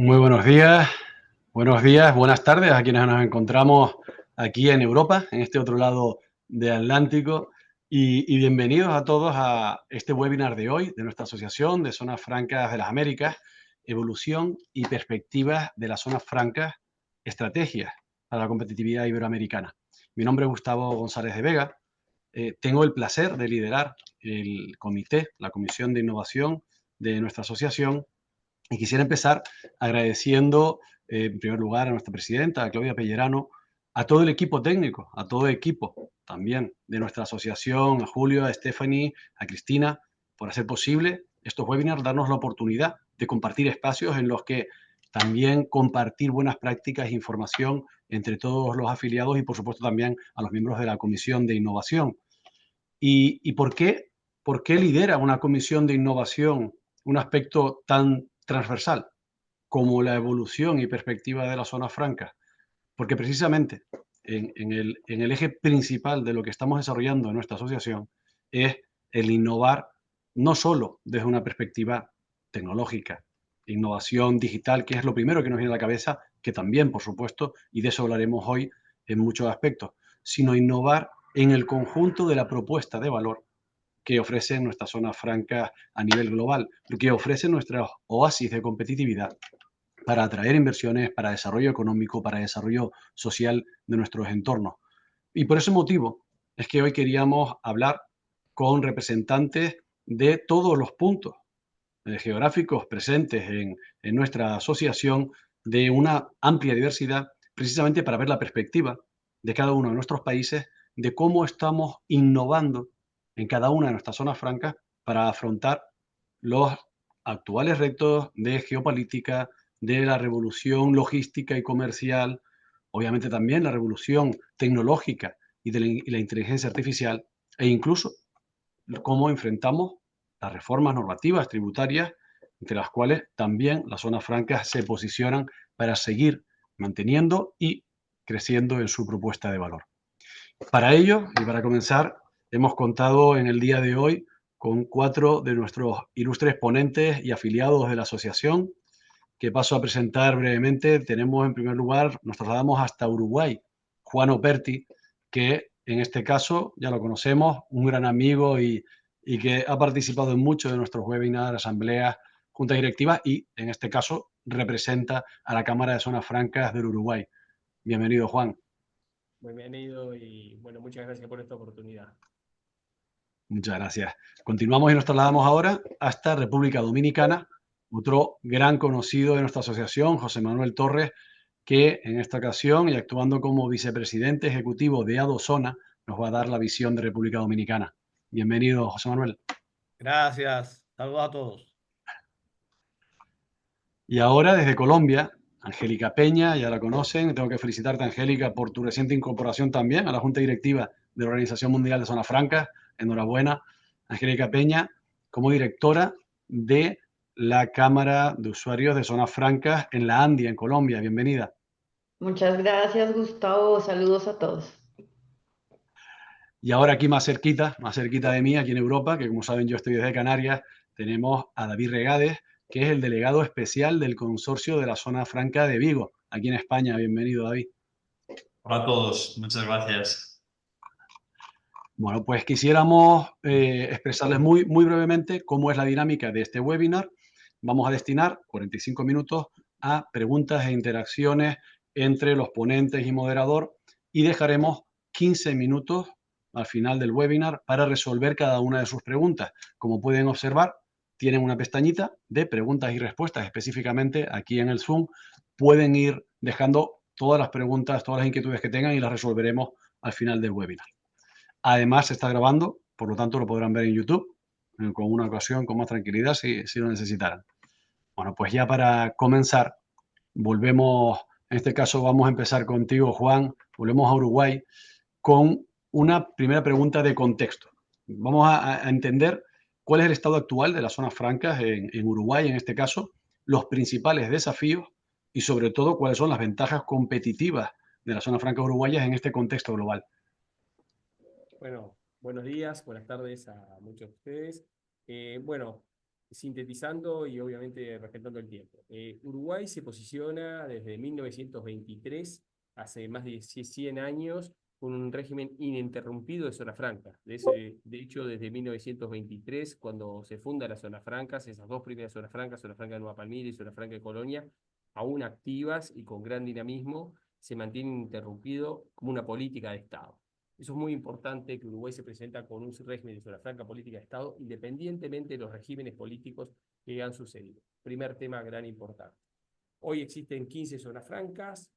Muy buenos días, buenas tardes a quienes nos encontramos aquí en Europa, en este otro lado del Atlántico, y bienvenidos a todos a este webinar de hoy de nuestra Asociación de Zonas Francas de las Américas, Evolución y Perspectivas de las Zonas Francas, Estrategias para la Competitividad Iberoamericana. Mi nombre es Gustavo González de Vega, tengo el placer de liderar el comité, la Comisión de Innovación de nuestra asociación. Y quisiera empezar agradeciendo, en primer lugar, a nuestra presidenta, a Claudia Pellerano, a todo el equipo técnico, a todo el equipo también de nuestra asociación, a Julio, a Stephanie, a Cristina, por hacer posible estos webinars, darnos la oportunidad de compartir espacios en los que también compartir buenas prácticas e información entre todos los afiliados y, por supuesto, también a los miembros de la Comisión de Innovación. ¿Y por qué lidera una comisión de innovación un aspecto tan transversal como la evolución y perspectiva de las zonas francas? Porque precisamente en el eje principal de lo que estamos desarrollando en nuestra asociación es el innovar no solo desde una perspectiva tecnológica, innovación digital, que es lo primero que nos viene a la cabeza, que también, por supuesto, y de eso hablaremos hoy en muchos aspectos, sino innovar en el conjunto de la propuesta de valor que ofrecen nuestras zonas francas a nivel global, lo que ofrecen nuestros oasis de competitividad para atraer inversiones, para desarrollo económico, para desarrollo social de nuestros entornos. Y por ese motivo es que hoy queríamos hablar con representantes de todos los puntos geográficos presentes en nuestra asociación, de una amplia diversidad, precisamente para ver la perspectiva de cada uno de nuestros países, de cómo estamos innovando en cada una de nuestras zonas francas para afrontar los actuales retos de geopolítica, de la revolución logística y comercial, obviamente también la revolución tecnológica y la inteligencia artificial, e incluso cómo enfrentamos las reformas normativas tributarias, entre las cuales también las zonas francas se posicionan para seguir manteniendo y creciendo en su propuesta de valor. Para ello, y para comenzar, hemos contado en el día de hoy con 4 de nuestros ilustres ponentes y afiliados de la asociación, que paso a presentar brevemente. Tenemos, en primer lugar, nos trasladamos hasta Uruguay, Juan Operti, que en este caso ya lo conocemos, un gran amigo y que ha participado en muchos de nuestros webinars, asambleas, juntas directivas y, en este caso, representa a la Cámara de Zonas Francas del Uruguay. Bienvenido, Juan. Bienvenido y bueno, muchas gracias por esta oportunidad. Muchas gracias. Continuamos y nos trasladamos ahora hasta República Dominicana, otro gran conocido de nuestra asociación, José Manuel Torres, que en esta ocasión y actuando como vicepresidente ejecutivo de Adozona, nos va a dar la visión de República Dominicana. Bienvenido, José Manuel. Gracias. Saludos a todos. Y ahora desde Colombia, Angélica Peña, ya la conocen. Tengo que felicitarte, Angélica, por tu reciente incorporación también a la Junta Directiva de la Organización Mundial de Zonas Francas. Enhorabuena, Angélica Peña, como directora de la Cámara de Usuarios de Zonas Francas en la Andia, en Colombia. Bienvenida. Muchas gracias, Gustavo. Saludos a todos. Y ahora aquí más cerquita de mí, aquí en Europa, que como saben yo estoy desde Canarias, tenemos a David Regades, que es el delegado especial del Consorcio de la Zona Franca de Vigo, aquí en España. Bienvenido, David. Hola a todos, muchas gracias. Bueno, pues quisiéramos expresarles muy brevemente cómo es la dinámica de este webinar. Vamos a destinar 45 minutos a preguntas e interacciones entre los ponentes y moderador y dejaremos 15 minutos al final del webinar para resolver cada una de sus preguntas. Como pueden observar, tienen una pestañita de preguntas y respuestas específicamente aquí en el Zoom. Pueden ir dejando todas las preguntas, todas las inquietudes que tengan y las resolveremos al final del webinar. Además, se está grabando, por lo tanto lo podrán ver en YouTube con una ocasión, con más tranquilidad si lo necesitaran. Bueno, pues ya para comenzar, volvemos, en este caso vamos a empezar contigo, Juan, volvemos a Uruguay con una primera pregunta de contexto. Vamos a entender cuál es el estado actual de las zonas francas en Uruguay, en este caso, los principales desafíos y sobre todo cuáles son las ventajas competitivas de las zonas francas uruguayas en este contexto global. Bueno, buenos días, buenas tardes a muchos de ustedes. Bueno, sintetizando y obviamente respetando el tiempo. Uruguay se posiciona desde 1923, hace más de 100 años, con un régimen ininterrumpido de zonas francas. De hecho, desde 1923, cuando se funda las zonas francas, esas dos primeras zonas francas, Zona Franca de Nueva Palmira y Zona Franca de Colonia, aún activas y con gran dinamismo, se mantiene ininterrumpido como una política de Estado. Eso es muy importante, que Uruguay se presenta con un régimen de zona franca política de Estado, independientemente de los regímenes políticos que han sucedido. Primer tema gran importante. Hoy existen 15 zonas francas,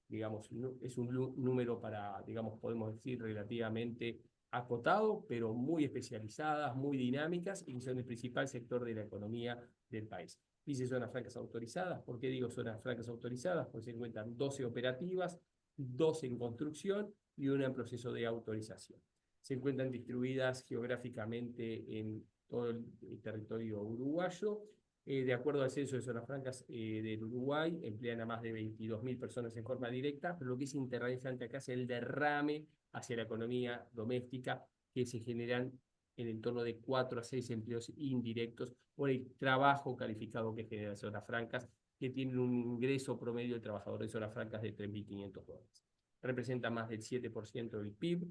digamos, es un número para, digamos, podemos decir, relativamente acotado, pero muy especializadas, muy dinámicas y son el principal sector de la economía del país. Dice zonas francas autorizadas. ¿Por qué digo zonas francas autorizadas? Porque se encuentran 12 operativas, 12 en construcción y una en proceso de autorización. Se encuentran distribuidas geográficamente en todo el territorio uruguayo. De acuerdo al censo de zonas francas del Uruguay, emplean a más de 22.000 personas en forma directa, pero lo que es interesante acá es el derrame hacia la economía doméstica, que se generan en el torno de 4 a 6 empleos indirectos por el trabajo calificado que generan zonas francas, que tienen un ingreso promedio del trabajador de zonas francas de $3.500. Representa más del 7% del PIB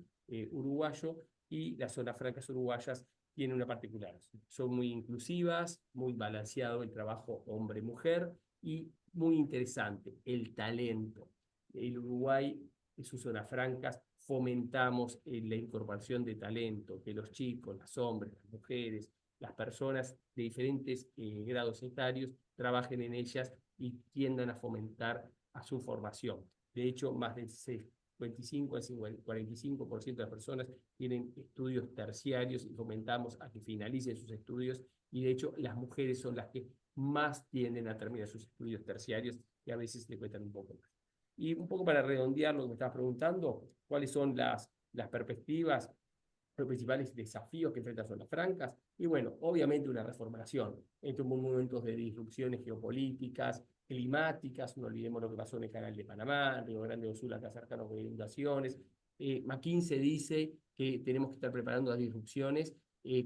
uruguayo, y las zonas francas uruguayas tienen una particular. Son muy inclusivas, muy balanceado el trabajo hombre-mujer y muy interesante el talento. El Uruguay, en sus zonas francas, fomentamos la incorporación de talento, que los chicos, los hombres, las mujeres, las personas de diferentes grados etarios trabajen en ellas y tiendan a fomentar a su formación. De hecho, más del 55 al 45% de las personas tienen estudios terciarios y fomentamos a que finalicen sus estudios, y de hecho las mujeres son las que más tienden a terminar sus estudios terciarios y a veces le cuentan un poco más. Y un poco para redondear lo que me estabas preguntando, ¿cuáles son las perspectivas, los principales desafíos que enfrentan zonas francas? Y bueno, obviamente una reformulación. Estos momentos de disrupciones geopolíticas, climáticas, no olvidemos lo que pasó en el Canal de Panamá, Río Grande do Sul, acá cercano con inundaciones. McKinsey dice que tenemos que estar preparando las disrupciones,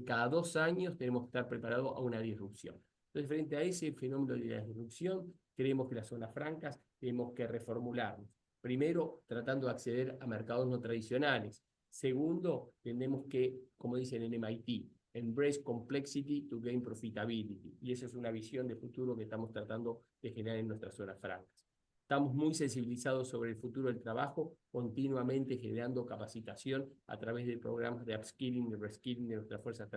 cada 2 años tenemos que estar preparados a una disrupción. Entonces, frente a ese fenómeno de la disrupción, creemos que las zonas francas tenemos que reformularnos. Primero, tratando de acceder a mercados no tradicionales. Segundo, tenemos que, como dicen en MIT, embrace complexity to gain profitability. Y esa es una visión de futuro que estamos tratando de generar en nuestras zonas francas. Estamos muy sensibilizados sobre el futuro del trabajo, continuamente generando capacitación a través de programas de upskilling y reskilling de nuestras fuerzas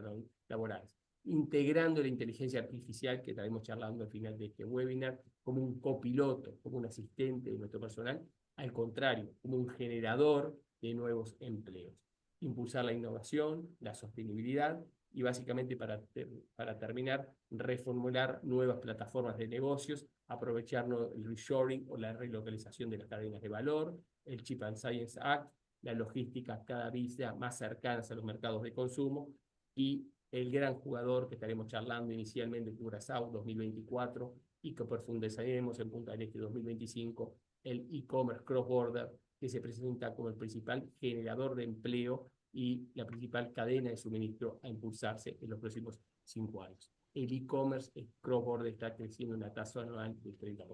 laborales, integrando la inteligencia artificial, que estaremos charlando al final de este webinar, como un copiloto, como un asistente de nuestro personal, al contrario, como un generador de nuevos empleos. Impulsar la innovación, la sostenibilidad y básicamente para terminar, reformular nuevas plataformas de negocios, aprovechar el reshoring o la relocalización de las cadenas de valor, el Chip and Science Act, la logística cada vez más cercana a los mercados de consumo, y el gran jugador que estaremos charlando inicialmente, Curaçao 2024, y que profundizaremos en Punta del Este 2025, el e-commerce cross-border, que se presenta como el principal generador de empleo y la principal cadena de suministro a impulsarse en los próximos 5 años. El e-commerce cross-border está creciendo en una tasa anual del 30%.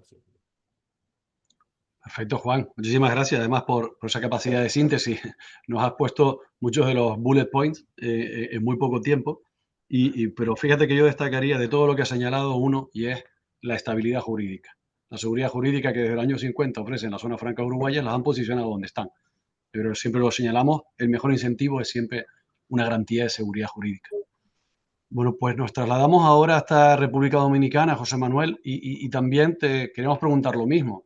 Perfecto, Juan. Muchísimas gracias, además, por esa capacidad de síntesis. Nos has puesto muchos de los bullet points en muy poco tiempo, pero fíjate que yo destacaría de todo lo que has señalado uno, y es la estabilidad jurídica. La seguridad jurídica que desde el año 50 ofrecen las zonas francas uruguayas, las han posicionado donde están. Pero siempre lo señalamos, el mejor incentivo es siempre una garantía de seguridad jurídica. Bueno, pues nos trasladamos ahora hasta República Dominicana, José Manuel, y también te queremos preguntar lo mismo.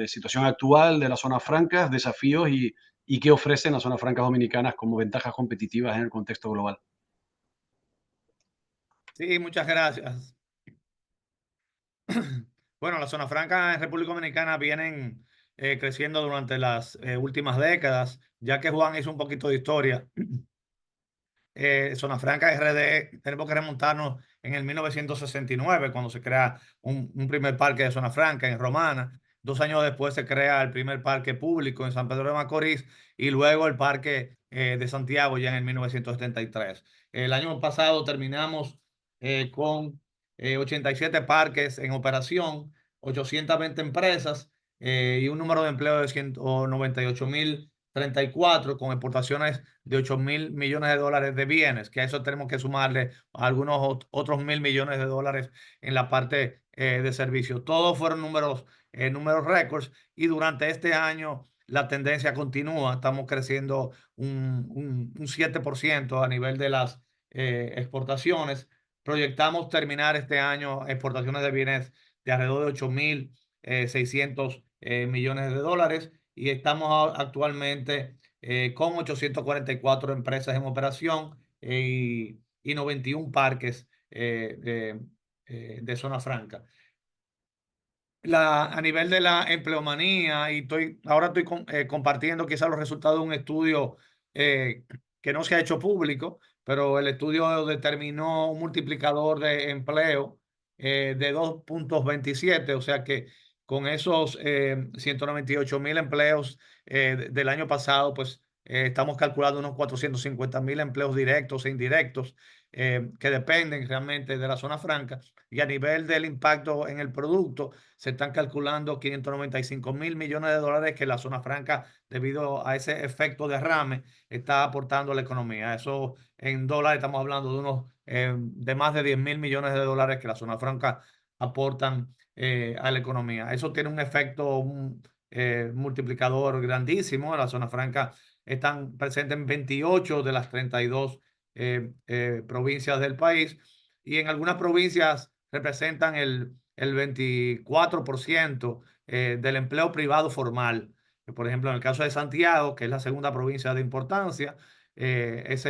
Situación actual de las zonas francas, desafíos y qué ofrecen las zonas francas dominicanas como ventajas competitivas en el contexto global. Sí, muchas gracias. Bueno, las zonas francas en República Dominicana vienen creciendo durante las últimas décadas, ya que Juan hizo un poquito de historia. Zona Franca RD, tenemos que remontarnos en el 1969, cuando se crea un primer parque de Zona Franca en Romana. 2 años después se crea el primer parque público en San Pedro de Macorís, y luego el parque de Santiago ya en el 1973. El año pasado terminamos con 87 parques en operación, 820 empresas y un número de empleos de 198.034 con exportaciones de 8.000 millones de dólares de bienes, que a eso tenemos que sumarle algunos otros 1.000 millones de dólares en la parte de servicios. Todos fueron números récords y durante este año la tendencia continúa. Estamos creciendo un 7% a nivel de las exportaciones. Proyectamos terminar este año exportaciones de bienes de alrededor de 8.600 millones de dólares y estamos actualmente con 844 empresas en operación y 91 parques de zona franca. A nivel de la empleomanía, y ahora estoy compartiendo quizás los resultados de un estudio que no se ha hecho público, pero el estudio determinó un multiplicador de empleo de 2.27, o sea que con esos 198.000 empleos del año pasado, pues estamos calculando unos 450.000 empleos directos e indirectos que dependen realmente de la zona franca. Y a nivel del impacto en el producto, se están calculando 595.000 millones de dólares que la zona franca, debido a ese efecto derrame, está aportando a la economía. Eso en dólares estamos hablando de unos de más de 10.000 millones de dólares que la zona franca aportan a la economía. Eso tiene un efecto multiplicador grandísimo. La zona franca están presentes en 28 de las 32 provincias del país y en algunas provincias representan el 24% del empleo privado formal. Por ejemplo, en el caso de Santiago, que es la segunda provincia de importancia, es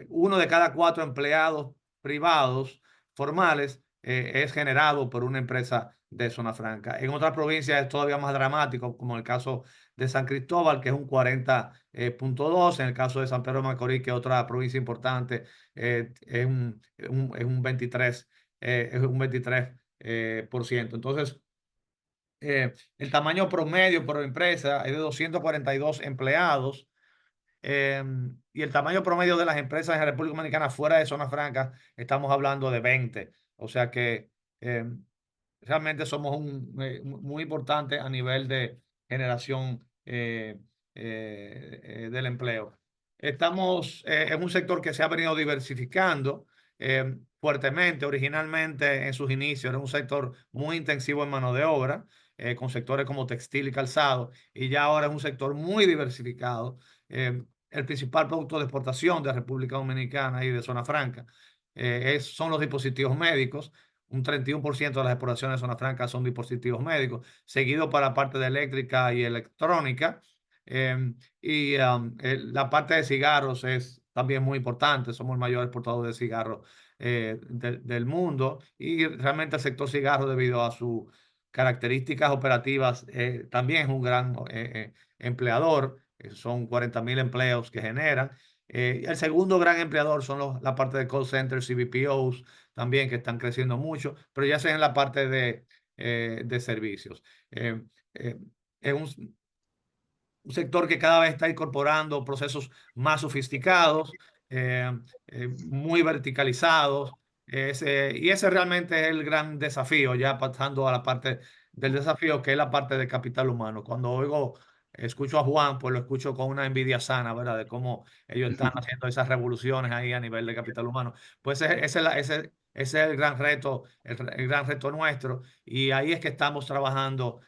uno de cada 4 empleados privados formales es generado por una empresa de zona franca. En otras provincias es todavía más dramático, como el caso de San Cristóbal, que es un 40.2. En el caso de San Pedro de Macorís, que es otra provincia importante, es un 23%. Es un 23%. Entonces, el tamaño promedio por empresa es de 242 empleados y el tamaño promedio de las empresas en la República Dominicana fuera de zona franca, estamos hablando de 20. O sea que realmente somos muy importante a nivel de generación del empleo. Estamos en un sector que se ha venido diversificando fuertemente. Originalmente, en sus inicios, era un sector muy intensivo en mano de obra, con sectores como textil y calzado, y ya ahora es un sector muy diversificado. El principal producto de exportación de la República Dominicana y de zona franca son los dispositivos médicos. Un 31% de las exportaciones de zona franca son dispositivos médicos, seguido para la parte de eléctrica y electrónica. La parte de cigarros es también muy importante. Somos el mayor exportador de cigarros del mundo y realmente el sector cigarro, debido a sus características operativas, también es un gran empleador. Son 40.000 empleos que generan. El segundo gran empleador son la parte de call centers y BPOs también, que están creciendo mucho, pero ya sea en la parte de servicios. Es un sector que cada vez está incorporando procesos más sofisticados, muy verticalizados. Y ese realmente es el gran desafío, ya pasando a la parte del desafío, que es la parte de capital humano. Cuando escucho a Juan, pues lo escucho con una envidia sana, ¿verdad? De cómo ellos están haciendo esas revoluciones ahí a nivel de capital humano. Pues ese es el gran reto, el gran reto nuestro. Y ahí es que estamos trabajando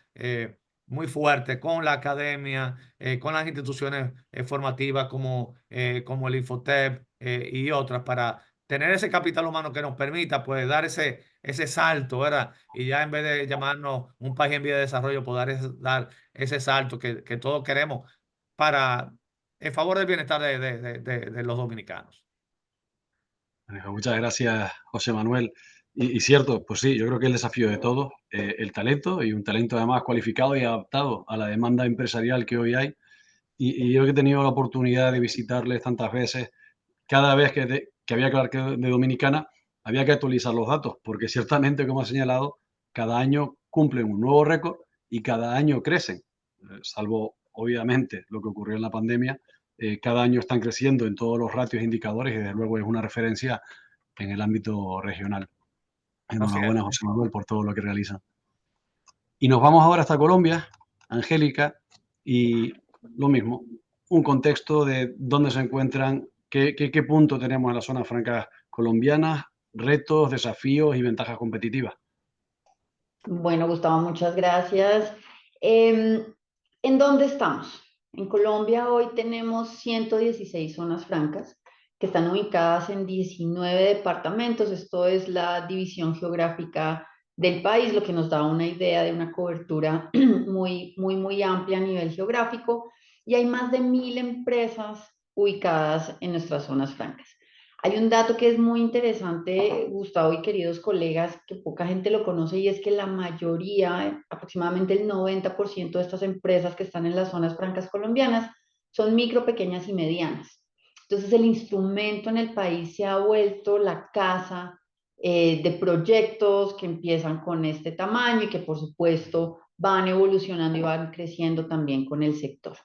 muy fuerte con la academia, con las instituciones formativas como el Infotep y otras, para tener ese capital humano que nos permita pues dar ese salto, ¿verdad? Y ya en vez de llamarnos un país en vía de desarrollo, poder dar ese salto que todos queremos en favor del bienestar de los dominicanos. Muchas gracias, José Manuel. Y cierto, pues sí, yo creo que el desafío de todos, el talento, y un talento además cualificado y adaptado a la demanda empresarial que hoy hay. Y yo que he tenido la oportunidad de visitarles tantas veces, cada vez que había que hablar de Dominicana, había que actualizar los datos, porque ciertamente, como ha señalado, cada año cumplen un nuevo récord y cada año crecen, salvo obviamente lo que ocurrió en la pandemia. Cada año están creciendo en todos los ratios e indicadores y desde luego es una referencia en el ámbito regional. Así Enhorabuena, es. José Manuel, por todo lo que realiza. Y nos vamos ahora hasta Colombia, Angélica, y lo mismo, un contexto de dónde se encuentran, qué punto tenemos en las zonas francas colombianas, retos, desafíos y ventajas competitivas. Bueno, Gustavo, muchas gracias. ¿En dónde estamos? En Colombia hoy tenemos 116 zonas francas que están ubicadas en 19 departamentos. Esto es la división geográfica del país, lo que nos da una idea de una cobertura muy amplia a nivel geográfico. Y hay más de 1000 empresas ubicadas en nuestras zonas francas. Hay un dato que es muy interesante, Gustavo y queridos colegas, que poca gente lo conoce, y es que la mayoría, aproximadamente el 90% de estas empresas que están en las zonas francas colombianas, son micro, pequeñas y medianas. Entonces el instrumento en el país se ha vuelto la casa de proyectos que empiezan con este tamaño y que por supuesto van evolucionando y van creciendo también con el sector.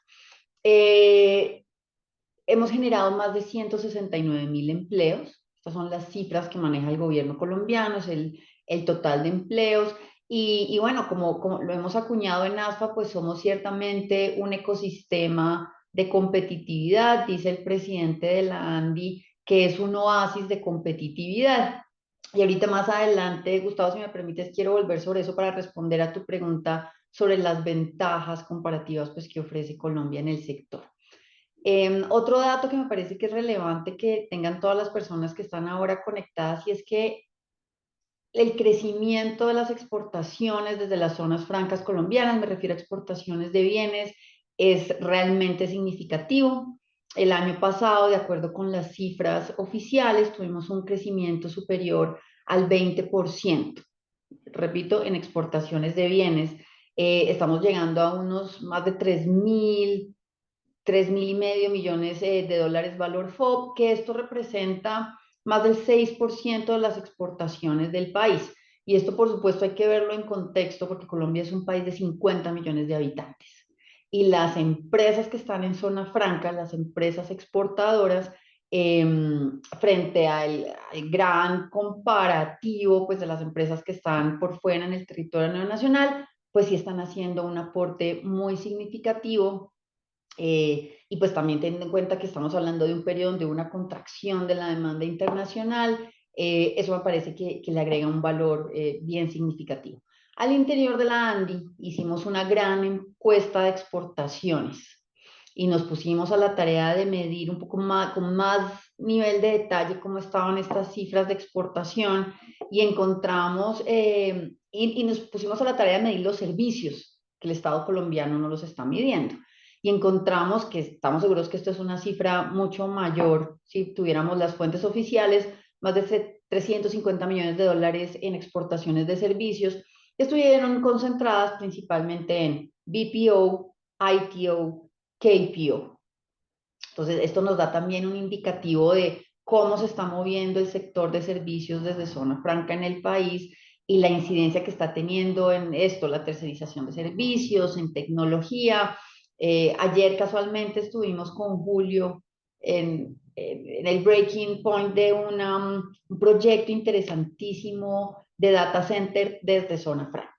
Hemos generado más de 169.000 empleos. Estas son las cifras que maneja el gobierno colombiano, es el total de empleos. Y bueno, como lo hemos acuñado en ASFA, pues somos ciertamente un ecosistema de competitividad. Dice el presidente de la ANDI que es un oasis de competitividad. Y ahorita más adelante, Gustavo, si me permites, quiero volver sobre eso para responder a tu pregunta sobre las ventajas comparativas pues, que ofrece Colombia en el sector. Otro dato que me parece que es relevante que tengan todas las personas que están ahora conectadas, y es que el crecimiento de las exportaciones desde las zonas francas colombianas, me refiero a exportaciones de bienes, es realmente significativo. El año pasado, de acuerdo con las cifras oficiales, tuvimos un crecimiento superior al 20%. Repito, en exportaciones de bienes. Estamos llegando a unos más de 3.500 millones de dólares valor FOB, que esto representa más del 6% de las exportaciones del país. Y esto, por supuesto, hay que verlo en contexto porque Colombia es un país de 50 millones de habitantes. Y las empresas que están en zona franca, las empresas exportadoras, frente al gran comparativo pues, de las empresas que están por fuera en el territorio nacional, pues sí están haciendo un aporte muy significativo. Y pues también teniendo en cuenta que estamos hablando de un periodo de una contracción de la demanda internacional, eso me parece que le agrega un valor bien significativo. Al interior de la ANDI hicimos una gran encuesta de exportaciones y nos pusimos a la tarea de medir un poco más, con más nivel de detalle cómo estaban estas cifras de exportación, y encontramos y nos pusimos a la tarea de medir los servicios que el Estado colombiano no los está midiendo. Y encontramos que estamos seguros que esto es una cifra mucho mayor si tuviéramos las fuentes oficiales, más de 350 millones de dólares en exportaciones de servicios, que estuvieron concentradas principalmente en BPO, ITO, KPO. Entonces, esto nos da también un indicativo de cómo se está moviendo el sector de servicios desde zona franca en el país y la incidencia que está teniendo en esto, la tercerización de servicios, en tecnología. Ayer casualmente estuvimos con Julio en el breaking point de un proyecto interesantísimo de data center desde zona franca.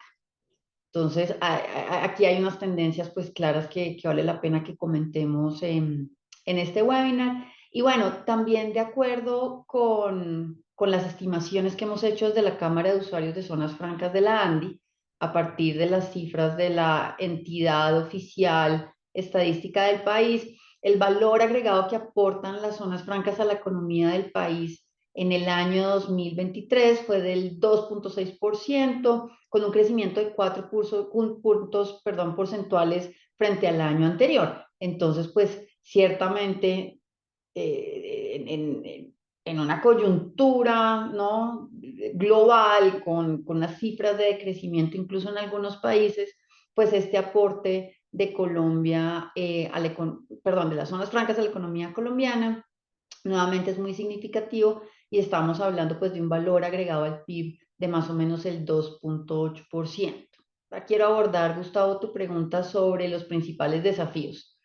Entonces, aquí hay unas tendencias pues claras que vale la pena que comentemos en este webinar. Y bueno, también de acuerdo con las estimaciones que hemos hecho desde la Cámara de Usuarios de Zonas Francas de la ANDI, a partir de las cifras de la entidad oficial estadística del país, el valor agregado que aportan las zonas francas a la economía del país en el año 2023 fue del 2.6%, con un crecimiento de 4 puntos porcentuales frente al año anterior. Entonces, pues ciertamente en una coyuntura, ¿no?, global, con unas cifras de crecimiento incluso en algunos países, pues este aporte de Colombia, de las zonas francas a la economía colombiana, nuevamente es muy significativo, y estamos hablando pues de un valor agregado al PIB de más o menos el 2.8%. Quiero abordar, Gustavo, tu pregunta sobre los principales desafíos.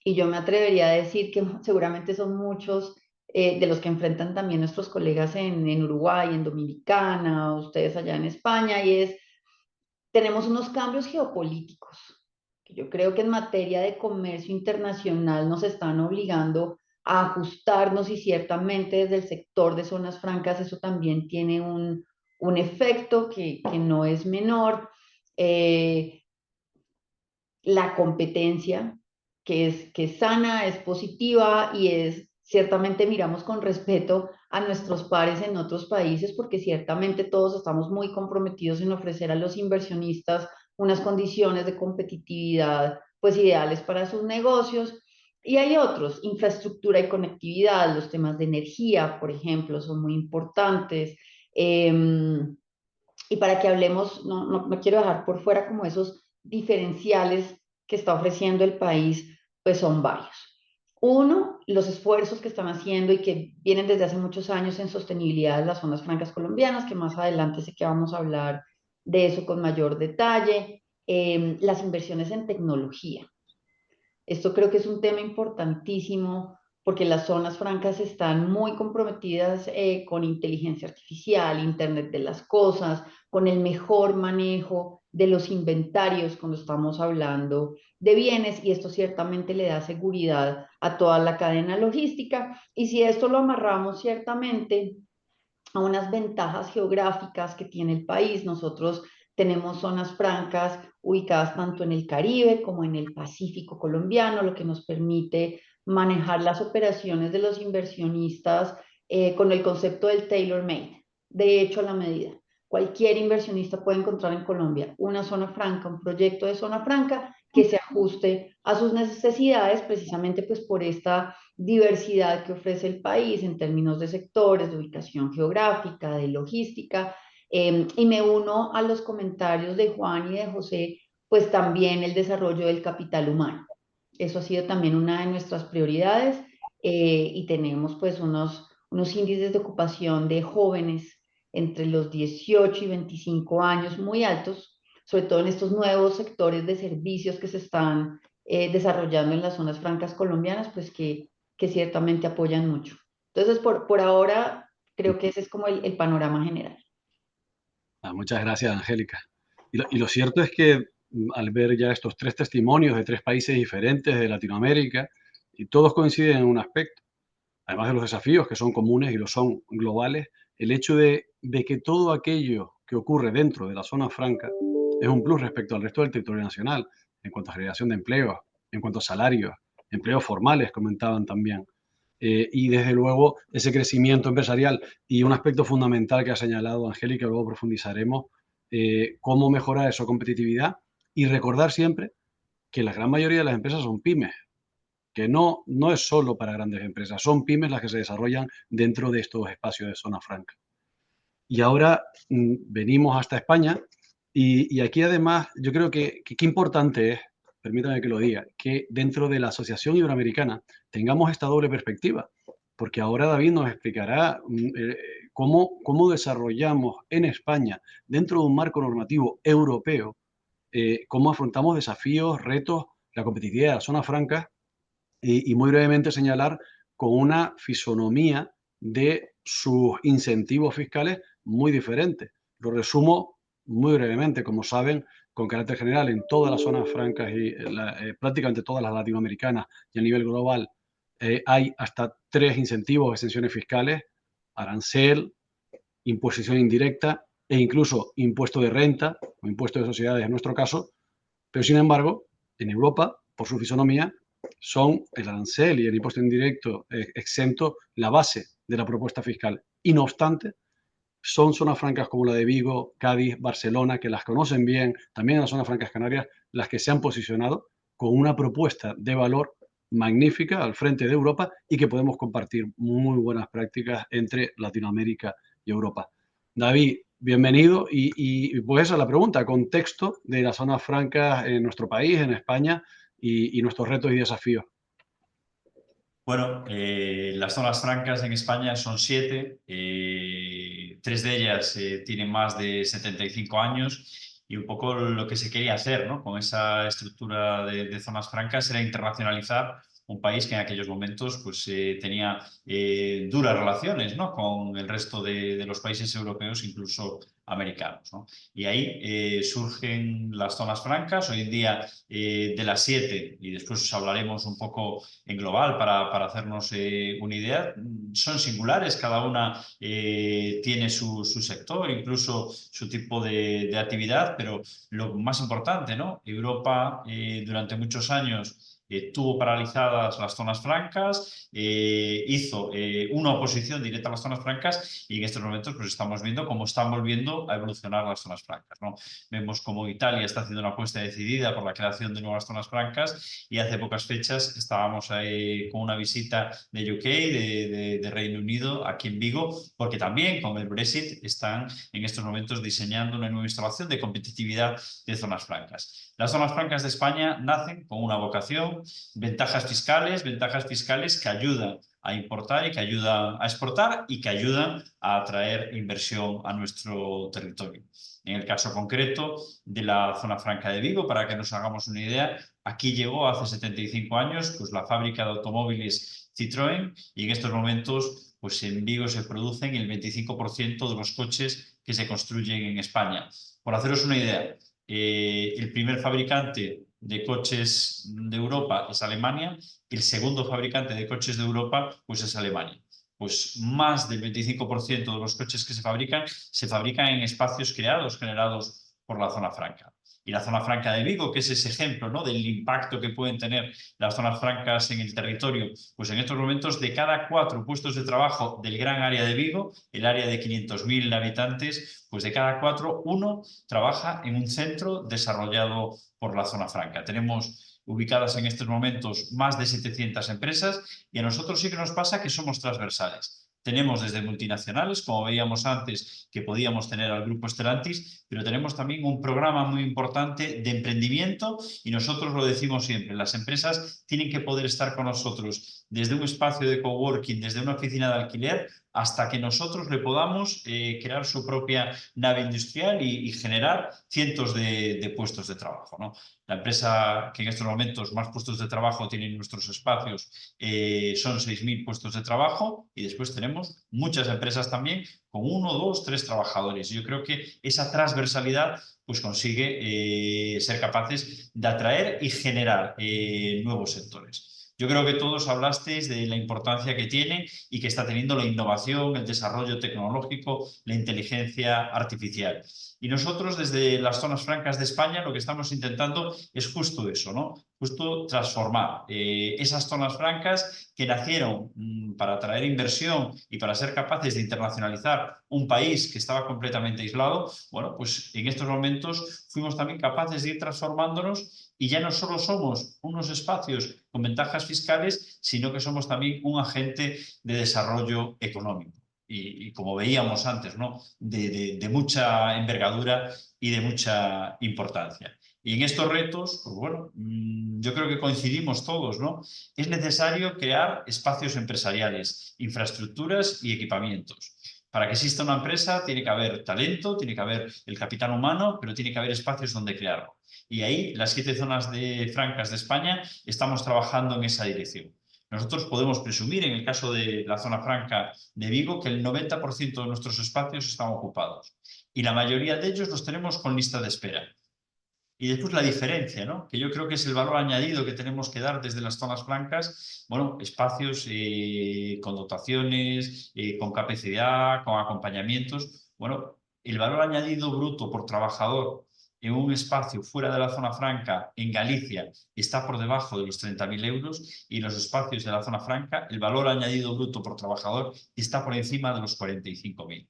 Y yo me atrevería a decir que seguramente son muchos de los que enfrentan también nuestros colegas en Uruguay, en Dominicana, ustedes allá en España, y es, tenemos unos cambios geopolíticos que yo creo que en materia de comercio internacional nos están obligando a ajustarnos y ciertamente desde el sector de zonas francas eso también tiene un efecto que no es menor. La competencia, que es sana, es positiva y es, ciertamente miramos con respeto a nuestros pares en otros países porque ciertamente todos estamos muy comprometidos en ofrecer a los inversionistas unas condiciones de competitividad pues ideales para sus negocios. Y hay otros, infraestructura y conectividad, los temas de energía, por ejemplo, son muy importantes. Y para que hablemos, no quiero dejar por fuera como esos diferenciales que está ofreciendo el país, pues son varios. Uno, los esfuerzos que están haciendo y que vienen desde hace muchos años en sostenibilidad de las zonas francas colombianas, que más adelante sé que vamos a hablar de eso con mayor detalle. Las inversiones en tecnología. Esto creo que es un tema importantísimo porque las zonas francas están muy comprometidas con inteligencia artificial, Internet de las cosas, con el mejor manejo de los inventarios cuando estamos hablando de bienes y esto ciertamente le da seguridad a toda la cadena logística. Y si esto lo amarramos ciertamente a unas ventajas geográficas que tiene el país. Nosotros tenemos zonas francas ubicadas tanto en el Caribe como en el Pacífico colombiano, lo que nos permite manejar las operaciones de los inversionistas con el concepto del tailor-made, de hecho a la medida. Cualquier inversionista puede encontrar en Colombia una zona franca, un proyecto de zona franca que se ajuste a sus necesidades precisamente pues por esta diversidad que ofrece el país en términos de sectores, de ubicación geográfica, de logística. Y me uno a los comentarios de Juan y de José, pues también el desarrollo del capital humano. Eso ha sido también una de nuestras prioridades y tenemos pues unos índices de ocupación de jóvenes entre los 18 y 25 años muy altos, sobre todo en estos nuevos sectores de servicios que se están desarrollando en las zonas francas colombianas, pues que ciertamente apoyan mucho. Entonces, por ahora, creo que ese es como el panorama general. Muchas gracias, Angélica. Y lo cierto es que al ver ya estos tres testimonios de tres países diferentes de Latinoamérica, y todos coinciden en un aspecto, además de los desafíos que son comunes y lo son globales, el hecho de que todo aquello que ocurre dentro de la zona franca es un plus respecto al resto del territorio nacional, en cuanto a generación de empleos, en cuanto a salarios, empleos formales, comentaban también. Y desde luego ese crecimiento empresarial y un aspecto fundamental que ha señalado Angélica, luego profundizaremos, cómo mejorar esa competitividad y recordar siempre que la gran mayoría de las empresas son pymes, que no es solo para grandes empresas, son pymes las que se desarrollan dentro de estos espacios de zona franca. Y ahora venimos hasta España y aquí además yo creo que qué importante es, permítame que lo diga, que dentro de la Asociación Iberoamericana tengamos esta doble perspectiva, porque ahora David nos explicará cómo desarrollamos en España, dentro de un marco normativo europeo, cómo afrontamos desafíos, retos, la competitividad de las zonas francas y muy brevemente señalar con una fisonomía de sus incentivos fiscales muy diferentes. Lo resumo muy brevemente, como saben, con carácter general en todas las zonas francas y prácticamente todas las latinoamericanas y a nivel global hay hasta 3 incentivos o exenciones fiscales: arancel, imposición indirecta e incluso impuesto de renta o impuesto de sociedades en nuestro caso. Pero sin embargo, en Europa, por su fisonomía, son el arancel y el impuesto indirecto exento la base de la propuesta fiscal. Y no obstante, son zonas francas como la de Vigo, Cádiz, Barcelona, que las conocen bien, también las zonas francas canarias, las que se han posicionado con una propuesta de valor magnífica al frente de Europa y que podemos compartir muy buenas prácticas entre Latinoamérica y Europa. David, bienvenido y pues esa es la pregunta, contexto de las zonas francas en nuestro país, en España y nuestros retos y desafíos. Bueno, las zonas francas en España son 7, 3 de ellas tienen más de 75 años y un poco lo que se quería hacer, ¿no?, con esa estructura de zonas francas era internacionalizar un país que en aquellos momentos pues, tenía duras relaciones, ¿no?, con el resto de los países europeos, incluso americanos, ¿no? Y ahí surgen las zonas francas. Hoy en día de las 7, y después hablaremos un poco en global para hacernos una idea, son singulares, cada una tiene su sector, incluso su tipo de actividad, pero lo más importante, ¿no?, Europa durante muchos años tuvo paralizadas las zonas francas, hizo una oposición directa a las zonas francas, y en estos momentos pues estamos viendo cómo están volviendo a evolucionar las zonas francas, ¿no? Vemos cómo Italia está haciendo una apuesta decidida por la creación de nuevas zonas francas, y hace pocas fechas estábamos ahí con una visita de UK, de Reino Unido, aquí en Vigo, porque también con el Brexit están en estos momentos diseñando una nueva instalación de competitividad de zonas francas. Las zonas francas de España nacen con una vocación, ventajas fiscales que ayudan a importar y que ayudan a exportar y que ayudan a atraer inversión a nuestro territorio. En el caso concreto de la zona franca de Vigo, para que nos hagamos una idea, aquí llegó hace 75 años pues, la fábrica de automóviles Citroën, y en estos momentos pues, en Vigo se producen el 25% de los coches que se construyen en España. Por haceros una idea, el primer fabricante de coches de Europa es Alemania, el segundo fabricante de coches de Europa pues es Alemania. Pues más del 25% de los coches que se fabrican en espacios generados por la zona franca. Y la zona franca de Vigo, que es ese ejemplo, ¿no?, del impacto que pueden tener las zonas francas en el territorio, pues en estos momentos de cada 4 puestos de trabajo del gran área de Vigo, el área de 500.000 habitantes, pues de cada 4, 1 trabaja en un centro desarrollado por la zona franca. Tenemos ubicadas en estos momentos más de 700 empresas, y a nosotros sí que nos pasa que somos transversales. Tenemos desde multinacionales, como veíamos antes, que podíamos tener al Grupo Stellantis, pero tenemos también un programa muy importante de emprendimiento, y nosotros lo decimos siempre, las empresas tienen que poder estar con nosotros desde un espacio de coworking, desde una oficina de alquiler, hasta que nosotros le podamos crear su propia nave industrial y generar cientos de puestos de trabajo, ¿no? La empresa que en estos momentos más puestos de trabajo tiene en nuestros espacios son 6.000 puestos de trabajo, y después tenemos muchas empresas también con 1, 2, 3 trabajadores. Yo creo que esa transversalidad pues consigue ser capaces de atraer y generar nuevos sectores. Yo creo que todos hablasteis de la importancia que tiene y que está teniendo la innovación, el desarrollo tecnológico, la inteligencia artificial. Y nosotros desde las zonas francas de España lo que estamos intentando es justo eso, ¿no? Justo transformar esas zonas francas que nacieron para atraer inversión y para ser capaces de internacionalizar un país que estaba completamente aislado. Bueno, pues en estos momentos fuimos también capaces de ir transformándonos, y ya no solo somos unos espacios con ventajas fiscales, sino que somos también un agente de desarrollo económico. Y como veíamos antes, ¿no?, de mucha envergadura y de mucha importancia. Y en estos retos, pues bueno, yo creo que coincidimos todos, ¿no? Es necesario crear espacios empresariales, infraestructuras y equipamientos. Para que exista una empresa tiene que haber talento, tiene que haber el capital humano, pero tiene que haber espacios donde crearlo. Y ahí, las 7 zonas francas de España, estamos trabajando en esa dirección. Nosotros podemos presumir, en el caso de la zona franca de Vigo, que el 90% de nuestros espacios están ocupados. Y la mayoría de ellos los tenemos con lista de espera. Y después la diferencia, ¿no?, que yo creo que es el valor añadido que tenemos que dar desde las zonas francas. Bueno, espacios con dotaciones, con capacidad, con acompañamientos. Bueno, el valor añadido bruto por trabajador en un espacio fuera de la zona franca en Galicia está por debajo de los 30.000 euros, y en los espacios de la zona franca el valor añadido bruto por trabajador está por encima de los 45.000.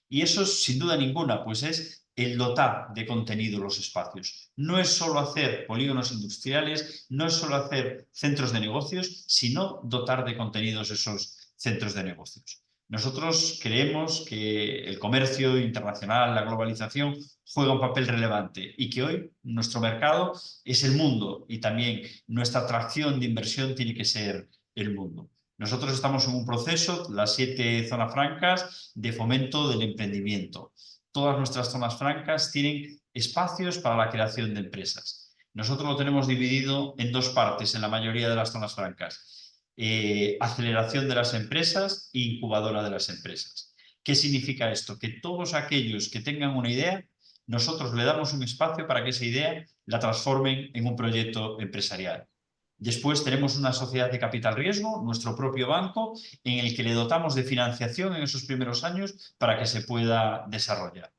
Y eso, sin duda ninguna, pues es el dotar de contenido los espacios. No es solo hacer polígonos industriales, no es solo hacer centros de negocios, sino dotar de contenidos esos centros de negocios. Nosotros creemos que el comercio internacional, la globalización, juega un papel relevante, y que hoy nuestro mercado es el mundo, y también nuestra atracción de inversión tiene que ser el mundo. Nosotros estamos en un proceso, las 7 zonas francas, de fomento del emprendimiento. Todas nuestras zonas francas tienen espacios para la creación de empresas. nosotros lo tenemos dividido en dos partes en la mayoría de las zonas francas. Aceleración de las empresas e incubadora de las empresas. ¿Qué significa esto? Que todos aquellos que tengan una idea, nosotros le damos un espacio para que esa idea la transformen en un proyecto empresarial. Después tenemos una sociedad de capital riesgo, nuestro propio banco, en el que le dotamos de financiación en esos primeros años para que se pueda desarrollar.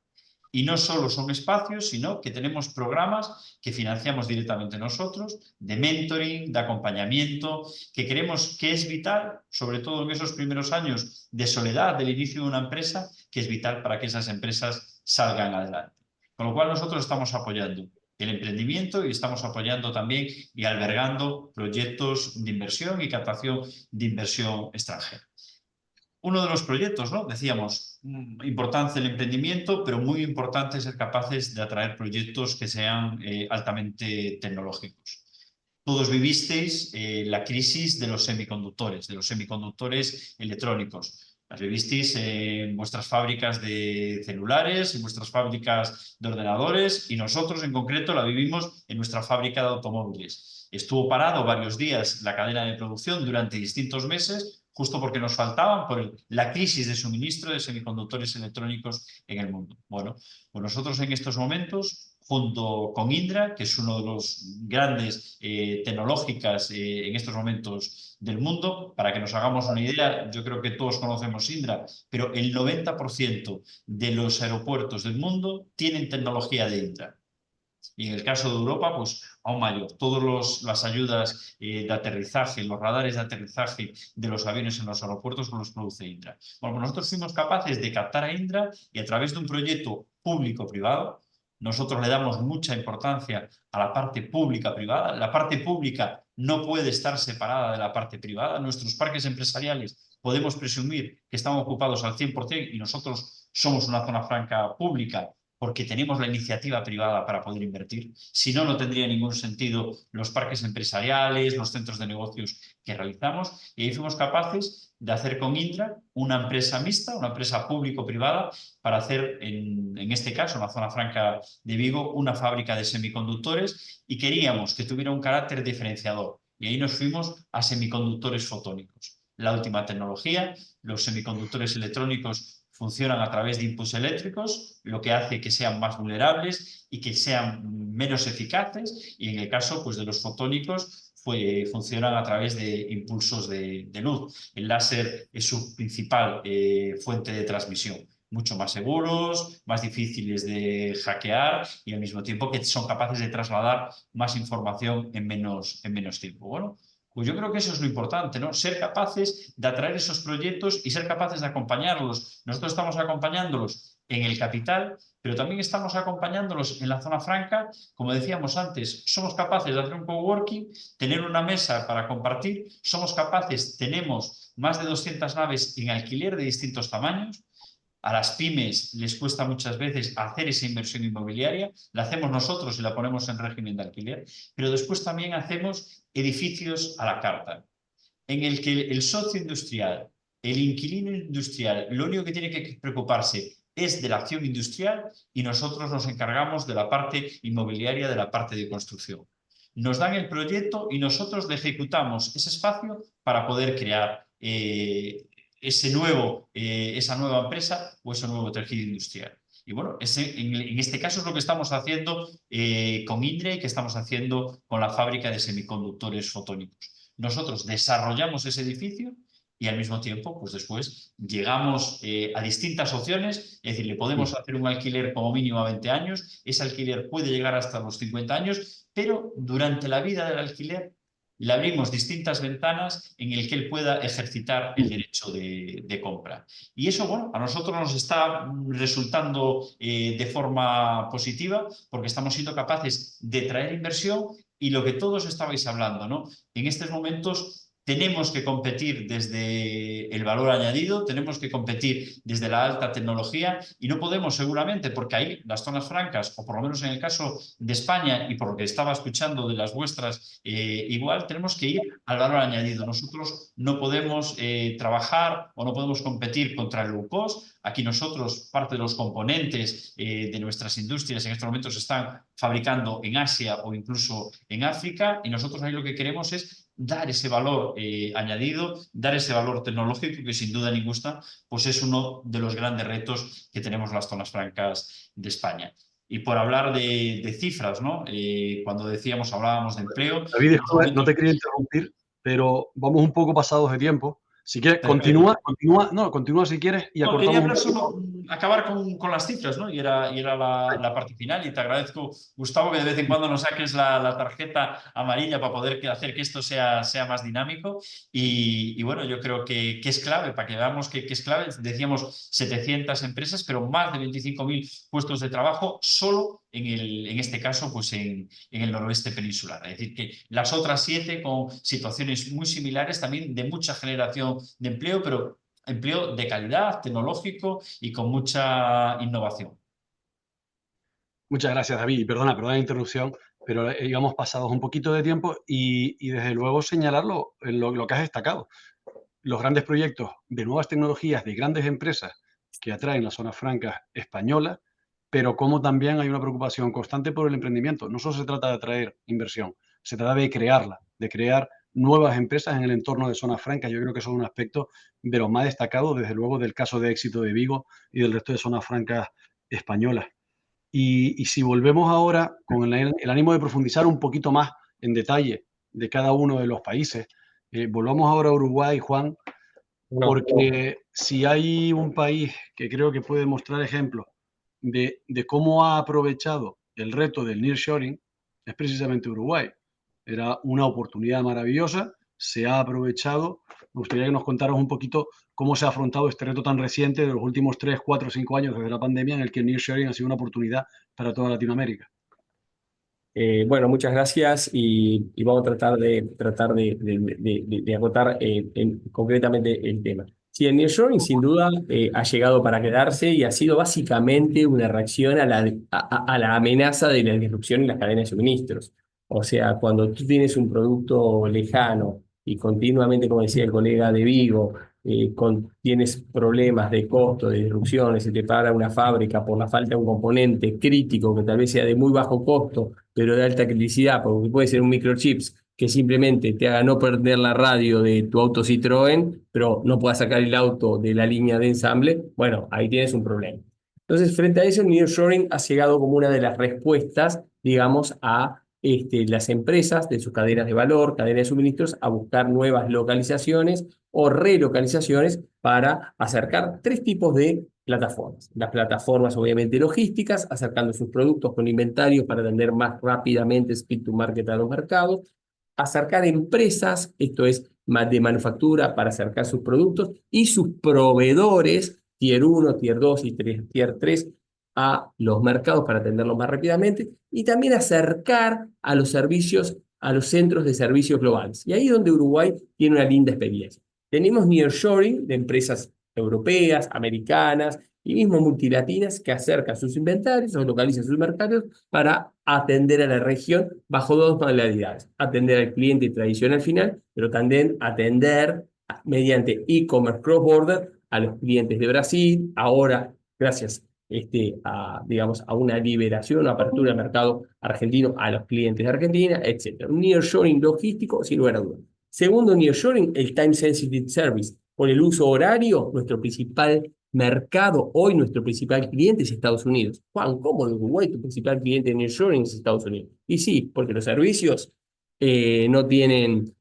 Y no solo son espacios, sino que tenemos programas que financiamos directamente nosotros, de mentoring, de acompañamiento, que creemos que es vital, sobre todo en esos primeros años de soledad del inicio de una empresa, que es vital para que esas empresas salgan adelante. Con lo cual nosotros estamos apoyando el emprendimiento y estamos apoyando también y albergando proyectos de inversión y captación de inversión extranjera. Uno de los proyectos, ¿no? Decíamos, importante el emprendimiento, pero muy importante ser capaces de atraer proyectos que sean altamente tecnológicos. Todos vivisteis la crisis de los semiconductores electrónicos. Las vivisteis en vuestras fábricas de celulares, en vuestras fábricas de ordenadores, y nosotros en concreto la vivimos en nuestra fábrica de automóviles. Estuvo parado varios días la cadena de producción durante distintos meses, justo porque nos faltaban por la crisis de suministro de semiconductores electrónicos en el mundo. Bueno, pues nosotros en estos momentos, junto con Indra, que es uno de los grandes tecnológicas en estos momentos del mundo, para que nos hagamos una idea, yo creo que todos conocemos Indra, pero el 90% de los aeropuertos del mundo tienen tecnología de Indra. Y en el caso de Europa, pues aún mayor. Todas las ayudas de aterrizaje, los radares de aterrizaje de los aviones en los aeropuertos los produce Indra. Bueno, pues nosotros fuimos capaces de captar a Indra y a través de un proyecto público-privado, nosotros le damos mucha importancia a la parte pública-privada. La parte pública no puede estar separada de la parte privada. Nuestros parques empresariales podemos presumir que están ocupados al 100% y nosotros somos una zona franca pública porque tenemos la iniciativa privada para poder invertir. Si no, no tendría ningún sentido los parques empresariales, los centros de negocios que realizamos. Y ahí fuimos capaces de hacer con Indra una empresa mixta, una empresa público-privada, para hacer, en este caso, en la zona franca de Vigo, una fábrica de semiconductores, y queríamos que tuviera un carácter diferenciador. Y ahí nos fuimos a semiconductores fotónicos. La última tecnología, los semiconductores electrónicos funcionan a través de impulsos eléctricos, lo que hace que sean más vulnerables y que sean menos eficaces, y en el caso pues, de los fotónicos funcionan a través de impulsos de luz. El láser es su principal fuente de transmisión. Mucho más seguros, más difíciles de hackear y al mismo tiempo que son capaces de trasladar más información en menos tiempo. Bueno, pues yo creo que eso es lo importante, ¿no? Ser capaces de atraer esos proyectos y ser capaces de acompañarlos. Nosotros estamos acompañándolos en el capital, pero también estamos acompañándolos en la zona franca. Como decíamos antes, somos capaces de hacer un coworking, tener una mesa para compartir, somos capaces, tenemos más de 200 naves en alquiler de distintos tamaños. A las pymes les cuesta muchas veces hacer esa inversión inmobiliaria, la hacemos nosotros y la ponemos en régimen de alquiler, pero después también hacemos edificios a la carta, en el que el socio industrial, el inquilino industrial, lo único que tiene que preocuparse es de la acción industrial y nosotros nos encargamos de la parte inmobiliaria, de la parte de construcción. Nos dan el proyecto y nosotros le ejecutamos ese espacio para poder crear esa nueva empresa o ese nuevo tejido industrial. Y bueno, en este caso es lo que estamos haciendo con Indra y que estamos haciendo con la fábrica de semiconductores fotónicos. Nosotros desarrollamos ese edificio y al mismo tiempo, pues después llegamos a distintas opciones, es decir, le podemos hacer un alquiler como mínimo a 20 años, ese alquiler puede llegar hasta los 50 años, pero durante la vida del alquiler le abrimos distintas ventanas en el que él pueda ejercitar el derecho de compra. Y eso, bueno, a nosotros nos está resultando de forma positiva porque estamos siendo capaces de traer inversión y lo que todos estabais hablando, ¿no? En estos momentos tenemos que competir desde el valor añadido, tenemos que competir desde la alta tecnología y no podemos seguramente, porque ahí las zonas francas, o por lo menos en el caso de España y por lo que estaba escuchando de las vuestras, igual tenemos que ir al valor añadido. Nosotros no podemos trabajar o no podemos competir contra el low cost. Aquí nosotros, parte de los componentes de nuestras industrias en estos momentos se están fabricando en Asia o incluso en África, y nosotros ahí lo que queremos es dar ese valor añadido, dar ese valor tecnológico que sin duda ninguna pues es uno de los grandes retos que tenemos las zonas francas de España. Y por hablar de cifras, ¿no? Cuando hablábamos de empleo... David, no te quería interrumpir, pero vamos un poco pasados de tiempo. Si quieres, continúa si quieres y acortamos quería un poco. solo acabar con las cifras, ¿no? Y era la parte final, y te agradezco, Gustavo, que de vez en cuando nos saques la tarjeta amarilla para poder hacer que esto sea más dinámico. Y bueno, yo creo que es clave, para que veamos que es clave. Decíamos 700 empresas, pero más de 25.000 puestos de trabajo solo en este caso, pues en el noroeste peninsular. Es decir, que las otras 7 con situaciones muy similares, también de mucha generación de empleo, pero empleo de calidad, tecnológico y con mucha innovación. Muchas gracias, David. Perdona la interrupción, pero íbamos pasados un poquito de tiempo y desde luego señalarlo en lo que has destacado. Los grandes proyectos de nuevas tecnologías de grandes empresas que atraen las zonas francas españolas, pero como también hay una preocupación constante por el emprendimiento. No solo se trata de atraer inversión, se trata de crearla, de crear nuevas empresas en el entorno de zonas francas. Yo creo que eso es un aspecto de los más destacados, desde luego, del caso de éxito de Vigo y del resto de zonas francas españolas. Y si volvemos ahora con el ánimo de profundizar un poquito más en detalle de cada uno de los países, volvamos ahora a Uruguay, Juan, porque si hay un país que creo que puede mostrar ejemplos de cómo ha aprovechado el reto del nearshoring, es precisamente Uruguay. Era una oportunidad maravillosa, se ha aprovechado. Me gustaría que nos contaras un poquito cómo se ha afrontado este reto tan reciente de los últimos 3, 4, 5 años desde la pandemia, en el que el nearshoring ha sido una oportunidad para toda Latinoamérica. Bueno, muchas gracias y vamos a tratar de acotar concretamente el tema. Sí, el nearshoring sin duda ha llegado para quedarse y ha sido básicamente una reacción a la amenaza de la disrupción en las cadenas de suministros. O sea, cuando tú tienes un producto lejano y continuamente, como decía el colega de Vigo, tienes problemas de costo, de disrupciones, se te para una fábrica por la falta de un componente crítico que tal vez sea de muy bajo costo, pero de alta criticidad, porque puede ser un microchips que simplemente te haga no perder la radio de tu auto Citroën, pero no puedas sacar el auto de la línea de ensamble. Bueno, ahí tienes un problema. Entonces, frente a eso, el nearshoring ha llegado como una de las respuestas, digamos, a las empresas de sus cadenas de valor, cadenas de suministros, a buscar nuevas localizaciones o relocalizaciones para acercar 3 tipos de plataformas. Las plataformas, obviamente, logísticas, acercando sus productos con inventarios para atender más rápidamente speed to market a los mercados. Acercar empresas, esto es de manufactura, para acercar sus productos y sus proveedores, Tier 1, Tier 2 y Tier 3, a los mercados para atenderlos más rápidamente. Y también acercar a los servicios, a los centros de servicios globales. Y ahí es donde Uruguay tiene una linda experiencia. Tenemos nearshoring de empresas europeas, americanas y mismo multilatinas que acercan sus inventarios o localizan sus mercados para atender a la región bajo 2 modalidades. Atender al cliente tradicional final, pero también atender mediante e-commerce cross-border a los clientes de Brasil, ahora gracias digamos, a una liberación, una apertura del mercado argentino a los clientes de Argentina, etc. Un nearshoring logístico, sin lugar a dudas. Segundo nearshoring, el time sensitive service. Por el uso horario, nuestro principal mercado, hoy nuestro principal cliente es Estados Unidos. Juan, ¿cómo en Uruguay tu principal cliente de nearshoring es Estados Unidos? Y sí, porque los servicios no tienen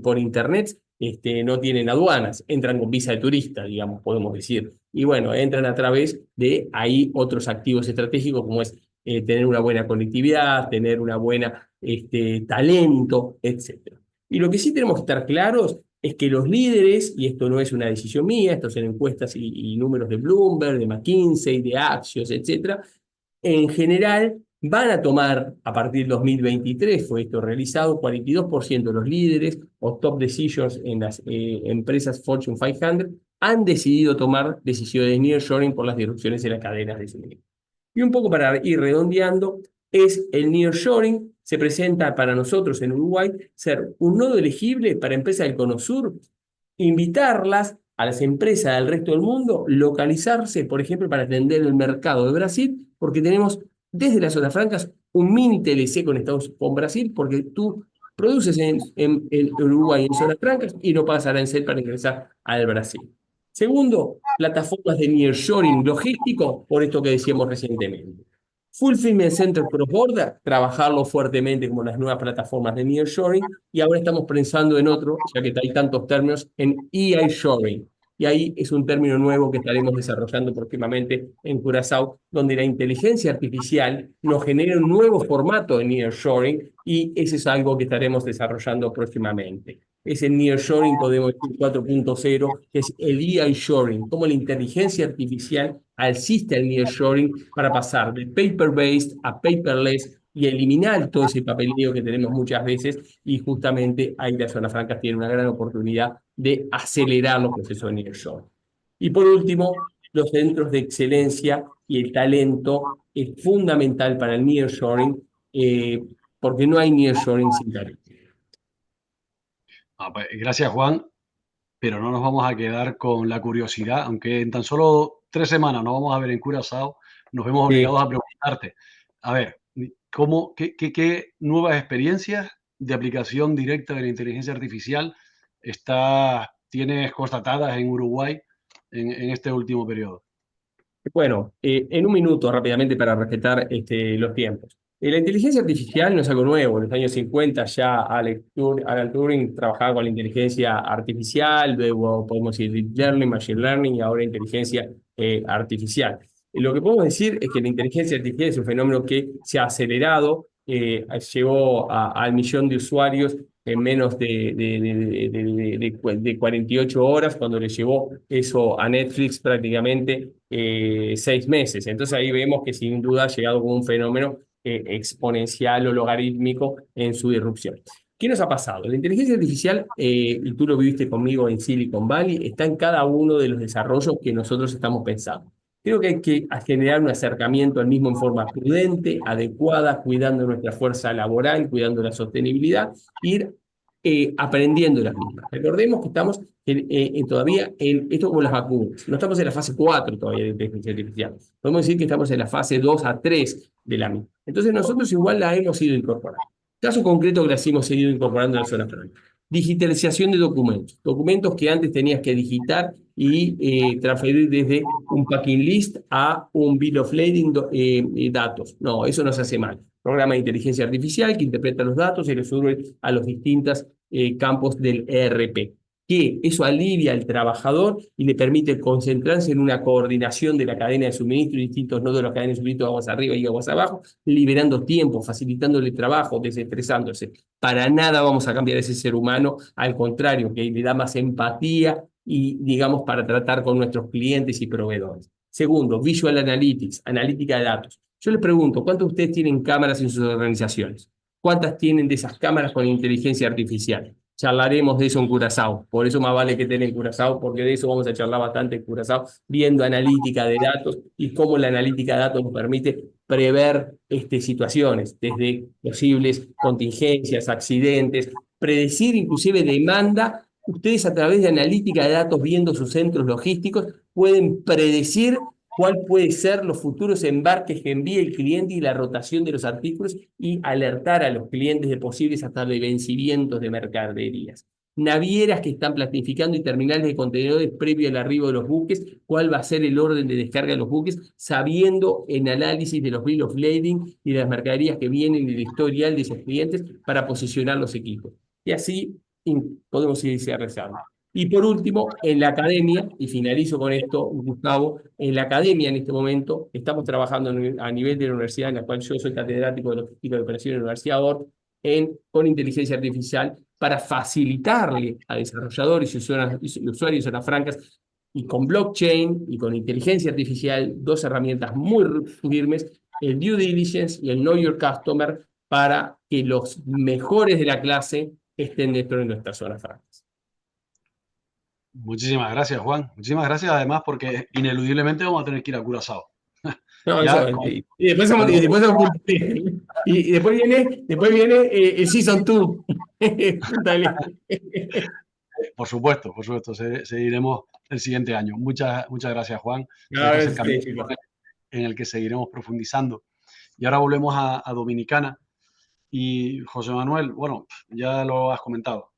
por internet, no tienen aduanas, entran con visa de turista, digamos, podemos decir. Y bueno, entran a través de ahí otros activos estratégicos como es tener una buena conectividad, tener una buena talento, etc. Y lo que sí tenemos que estar claros es que los líderes, y esto no es una decisión mía, esto son encuestas y números de Bloomberg, de McKinsey, de Axios, etc., en general Van a tomar, a partir del 2023, fue esto realizado, 42% de los líderes o top decisions en las empresas Fortune 500 han decidido tomar decisiones de nearshoring por las disrupciones en las cadenas de suministro. Y un poco para ir redondeando, es el nearshoring, se presenta para nosotros en Uruguay ser un nodo elegible para empresas del Cono Sur, invitarlas a las empresas del resto del mundo, localizarse, por ejemplo, para atender el mercado de Brasil, porque tenemos desde las zonas francas un mini TLC con Brasil, porque tú produces en Uruguay en zonas francas y no pagas arancel para ingresar al Brasil. Segundo, plataformas de nearshoring logístico, por esto que decíamos recientemente. Fulfillment Center Cross Border, trabajarlo fuertemente como las nuevas plataformas de nearshoring, y ahora estamos pensando en otro, ya que hay tantos términos, en EI-shoring. Y ahí es un término nuevo que estaremos desarrollando próximamente en Curazao, donde la inteligencia artificial nos genera un nuevo formato de nearshoring, y ese es algo que estaremos desarrollando próximamente. Es el nearshoring, podemos decir 4.0, que es el EI-shoring, como la inteligencia artificial asiste al nearshoring para pasar de paper-based a paperless y eliminar todo ese papeleo que tenemos muchas veces, y justamente ahí las zonas francas tienen una gran oportunidad de acelerar los procesos de nearshoring. Y por último, los centros de excelencia y el talento es fundamental para el nearshoring, porque no hay nearshoring sin talento. Pues, gracias, Juan, pero no nos vamos a quedar con la curiosidad, aunque en tan solo 3 semanas nos vamos a ver en Curazao, nos vemos obligados a preguntarte, a ver, ¿qué nuevas experiencias de aplicación directa de la inteligencia artificial tienes constatadas en Uruguay en este último periodo? Bueno, en un minuto rápidamente para respetar los tiempos. La inteligencia artificial no es algo nuevo. En los años 50 ya Alan Turing trabajaba con la inteligencia artificial, luego podemos decir deep learning, machine learning y ahora inteligencia artificial. Lo que podemos decir es que la inteligencia artificial es un fenómeno que se ha acelerado, llegó al millón de usuarios en menos de 48 horas, cuando le llevó eso a Netflix prácticamente 6 meses. Entonces ahí vemos que sin duda ha llegado como un fenómeno exponencial o logarítmico en su disrupción. ¿Qué nos ha pasado? La inteligencia artificial, y tú lo viviste conmigo en Silicon Valley, está en cada uno de los desarrollos que nosotros estamos pensando. Creo que hay que generar un acercamiento al mismo en forma prudente, adecuada, cuidando nuestra fuerza laboral, cuidando la sostenibilidad, ir aprendiendo las mismas. Recordemos que estamos todavía en esto como las vacunas. No estamos en la fase 4 todavía de inteligencia artificial. Podemos decir que estamos en la fase 2 a 3 de la misma. Entonces nosotros igual la hemos ido incorporando. Caso concreto que las hemos seguido incorporando en la zona franca. Digitalización de documentos. Documentos que antes tenías que digitar y transferir desde un packing list a un bill of lading datos. No, eso no se hace mal. Programa de inteligencia artificial que interpreta los datos y los sube a los distintos campos del ERP. Que eso alivia al trabajador y le permite concentrarse en una coordinación de la cadena de suministro y distintos nodos de la cadena de suministro, aguas arriba y aguas abajo, liberando tiempo, facilitándole el trabajo, desestresándose. Para nada vamos a cambiar ese ser humano, al contrario, que le da más empatía y, digamos, para tratar con nuestros clientes y proveedores. Segundo, Visual Analytics, analítica de datos. Yo les pregunto, ¿cuántos de ustedes tienen cámaras en sus organizaciones? ¿Cuántas tienen de esas cámaras con inteligencia artificial? Charlaremos de eso en Curazao, por eso más vale que estén en Curazao, porque de eso vamos a charlar bastante en Curazao, viendo analítica de datos y cómo la analítica de datos nos permite prever situaciones, desde posibles contingencias, accidentes, predecir inclusive demanda. Ustedes a través de analítica de datos, viendo sus centros logísticos, pueden predecir cuál puede ser los futuros embarques que envíe el cliente y la rotación de los artículos, y alertar a los clientes de posibles hasta de vencimientos de mercaderías. Navieras que están planificando y terminales de contenedores previo al arribo de los buques, cuál va a ser el orden de descarga de los buques, sabiendo en análisis de los bill of lading y de las mercaderías que vienen y el historial de esos clientes para posicionar los equipos. Y así podemos ir realizando. Y por último, en la academia, y finalizo con esto, Gustavo, en la academia en este momento estamos trabajando a nivel de la universidad, en la cual yo soy catedrático de logística de operaciones en la Universidad Ort, con inteligencia artificial para facilitarle a desarrolladores y usuarios de zonas francas, y con blockchain y con inteligencia artificial, dos herramientas muy firmes, el due diligence y el know your customer para que los mejores de la clase estén dentro de nuestras zonas francas. Muchísimas gracias, Juan. Muchísimas gracias, además, porque ineludiblemente vamos a tener que ir a Curazao. No, Ya, y después y después viene el Season 2. Dale. por supuesto, seguiremos el siguiente año. Muchas gracias, Juan, por A este ver, acercamiento chicos. en el que seguiremos profundizando. Y ahora volvemos a Dominicana. Y José Manuel, bueno, ya lo has comentado.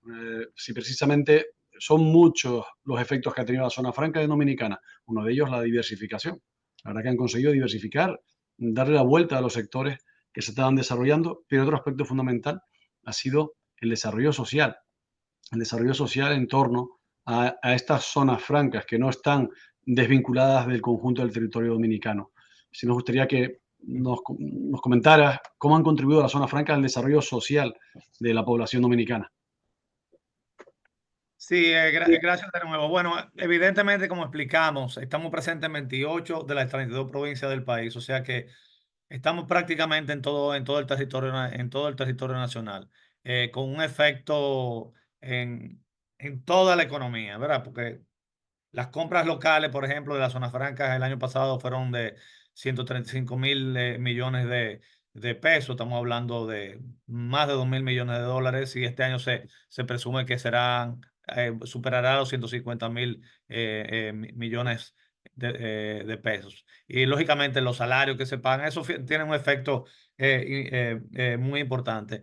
Si precisamente son muchos los efectos que ha tenido la zona franca de Dominicana, uno de ellos la diversificación. La verdad que han conseguido diversificar, darle la vuelta a los sectores que se estaban desarrollando, pero otro aspecto fundamental ha sido el desarrollo social. El desarrollo social en torno a estas zonas francas que no están desvinculadas del conjunto del territorio dominicano. Sí me gustaría que nos comentaras cómo han contribuido las zonas francas al desarrollo social de la población dominicana. Sí, gracias de nuevo. Bueno, evidentemente, como explicamos, estamos presentes en 28 de las 32 provincias del país, o sea que estamos prácticamente en todo el territorio nacional, con un efecto en toda la economía, ¿verdad? Porque las compras locales, por ejemplo, de las zonas francas el año pasado fueron de 135.000 millones de pesos. Estamos hablando de más de 2.000 millones de dólares y este año se presume que superará los 150.000 millones de pesos. Y lógicamente los salarios que se pagan, eso tiene un efecto muy importante.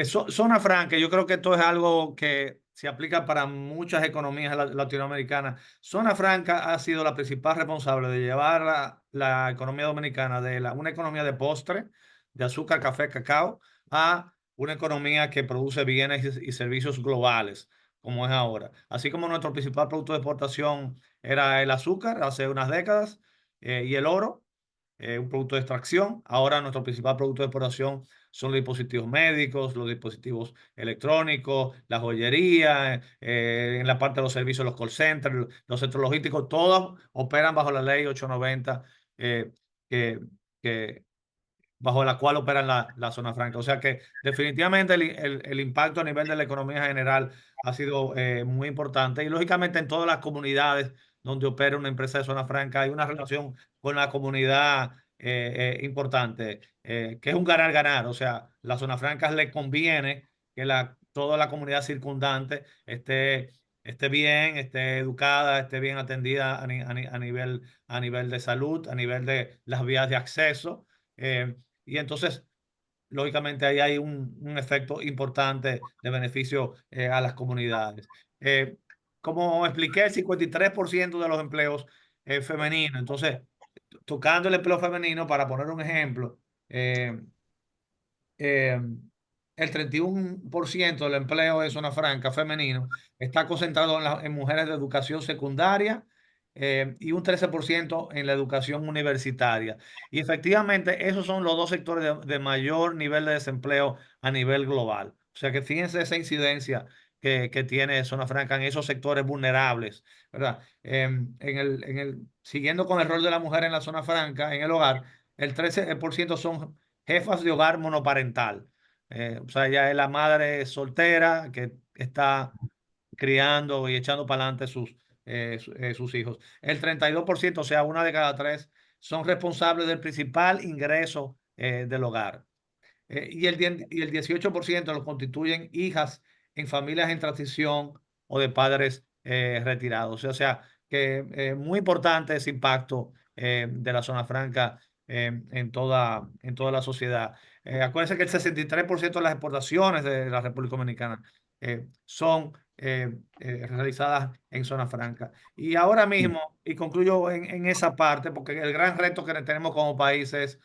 Zona franca, yo creo que esto es algo que se aplica para muchas economías latinoamericanas. Zona franca ha sido la principal responsable de llevar la economía dominicana de una economía de postre, de azúcar, café, cacao, a una economía que produce bienes y servicios globales, como es ahora. Así como nuestro principal producto de exportación era el azúcar hace unas décadas, y el oro, un producto de extracción, ahora nuestro principal producto de exportación son los dispositivos médicos, los dispositivos electrónicos, la joyería, en la parte de los servicios, los call centers, los centros logísticos, todos operan bajo la ley 890, eh, que, que, bajo la cual operan la zona franca. O sea que definitivamente el impacto a nivel de la economía general ha sido muy importante y lógicamente en todas las comunidades donde opera una empresa de zona franca hay una relación con la comunidad importante, que es un ganar-ganar. O sea, las zonas francas le conviene que toda la comunidad circundante esté bien, esté educada, esté bien atendida a nivel de salud, a nivel de las vías de acceso. Y entonces, lógicamente, ahí hay un efecto importante de beneficio a las comunidades. Como expliqué, el 53% de los empleos es femenino. Entonces, tocando el empleo femenino, para poner un ejemplo, eh, eh, el 31% del empleo en zona franca femenino está concentrado en mujeres de educación secundaria, y un 13% en la educación universitaria. Y efectivamente, esos son los dos sectores de mayor nivel de desempleo a nivel global. O sea que fíjense esa incidencia que tiene zona franca en esos sectores vulnerables, ¿verdad? Siguiendo con el rol de la mujer en la zona franca, en el hogar, el 13% son jefas de hogar monoparental. O sea, ella es la madre soltera que está criando y echando para adelante sus hijos. El 32%, o sea, una de cada tres, son responsables del principal ingreso del hogar. Y el 18% lo constituyen hijas en familias en transición o de padres retirados. O sea que muy importante ese impacto de la zona franca en toda la sociedad. Acuérdense que el 63% de las exportaciones de la República Dominicana son realizadas en zona franca. Y ahora mismo, y concluyo en esa parte, porque el gran reto que tenemos como país es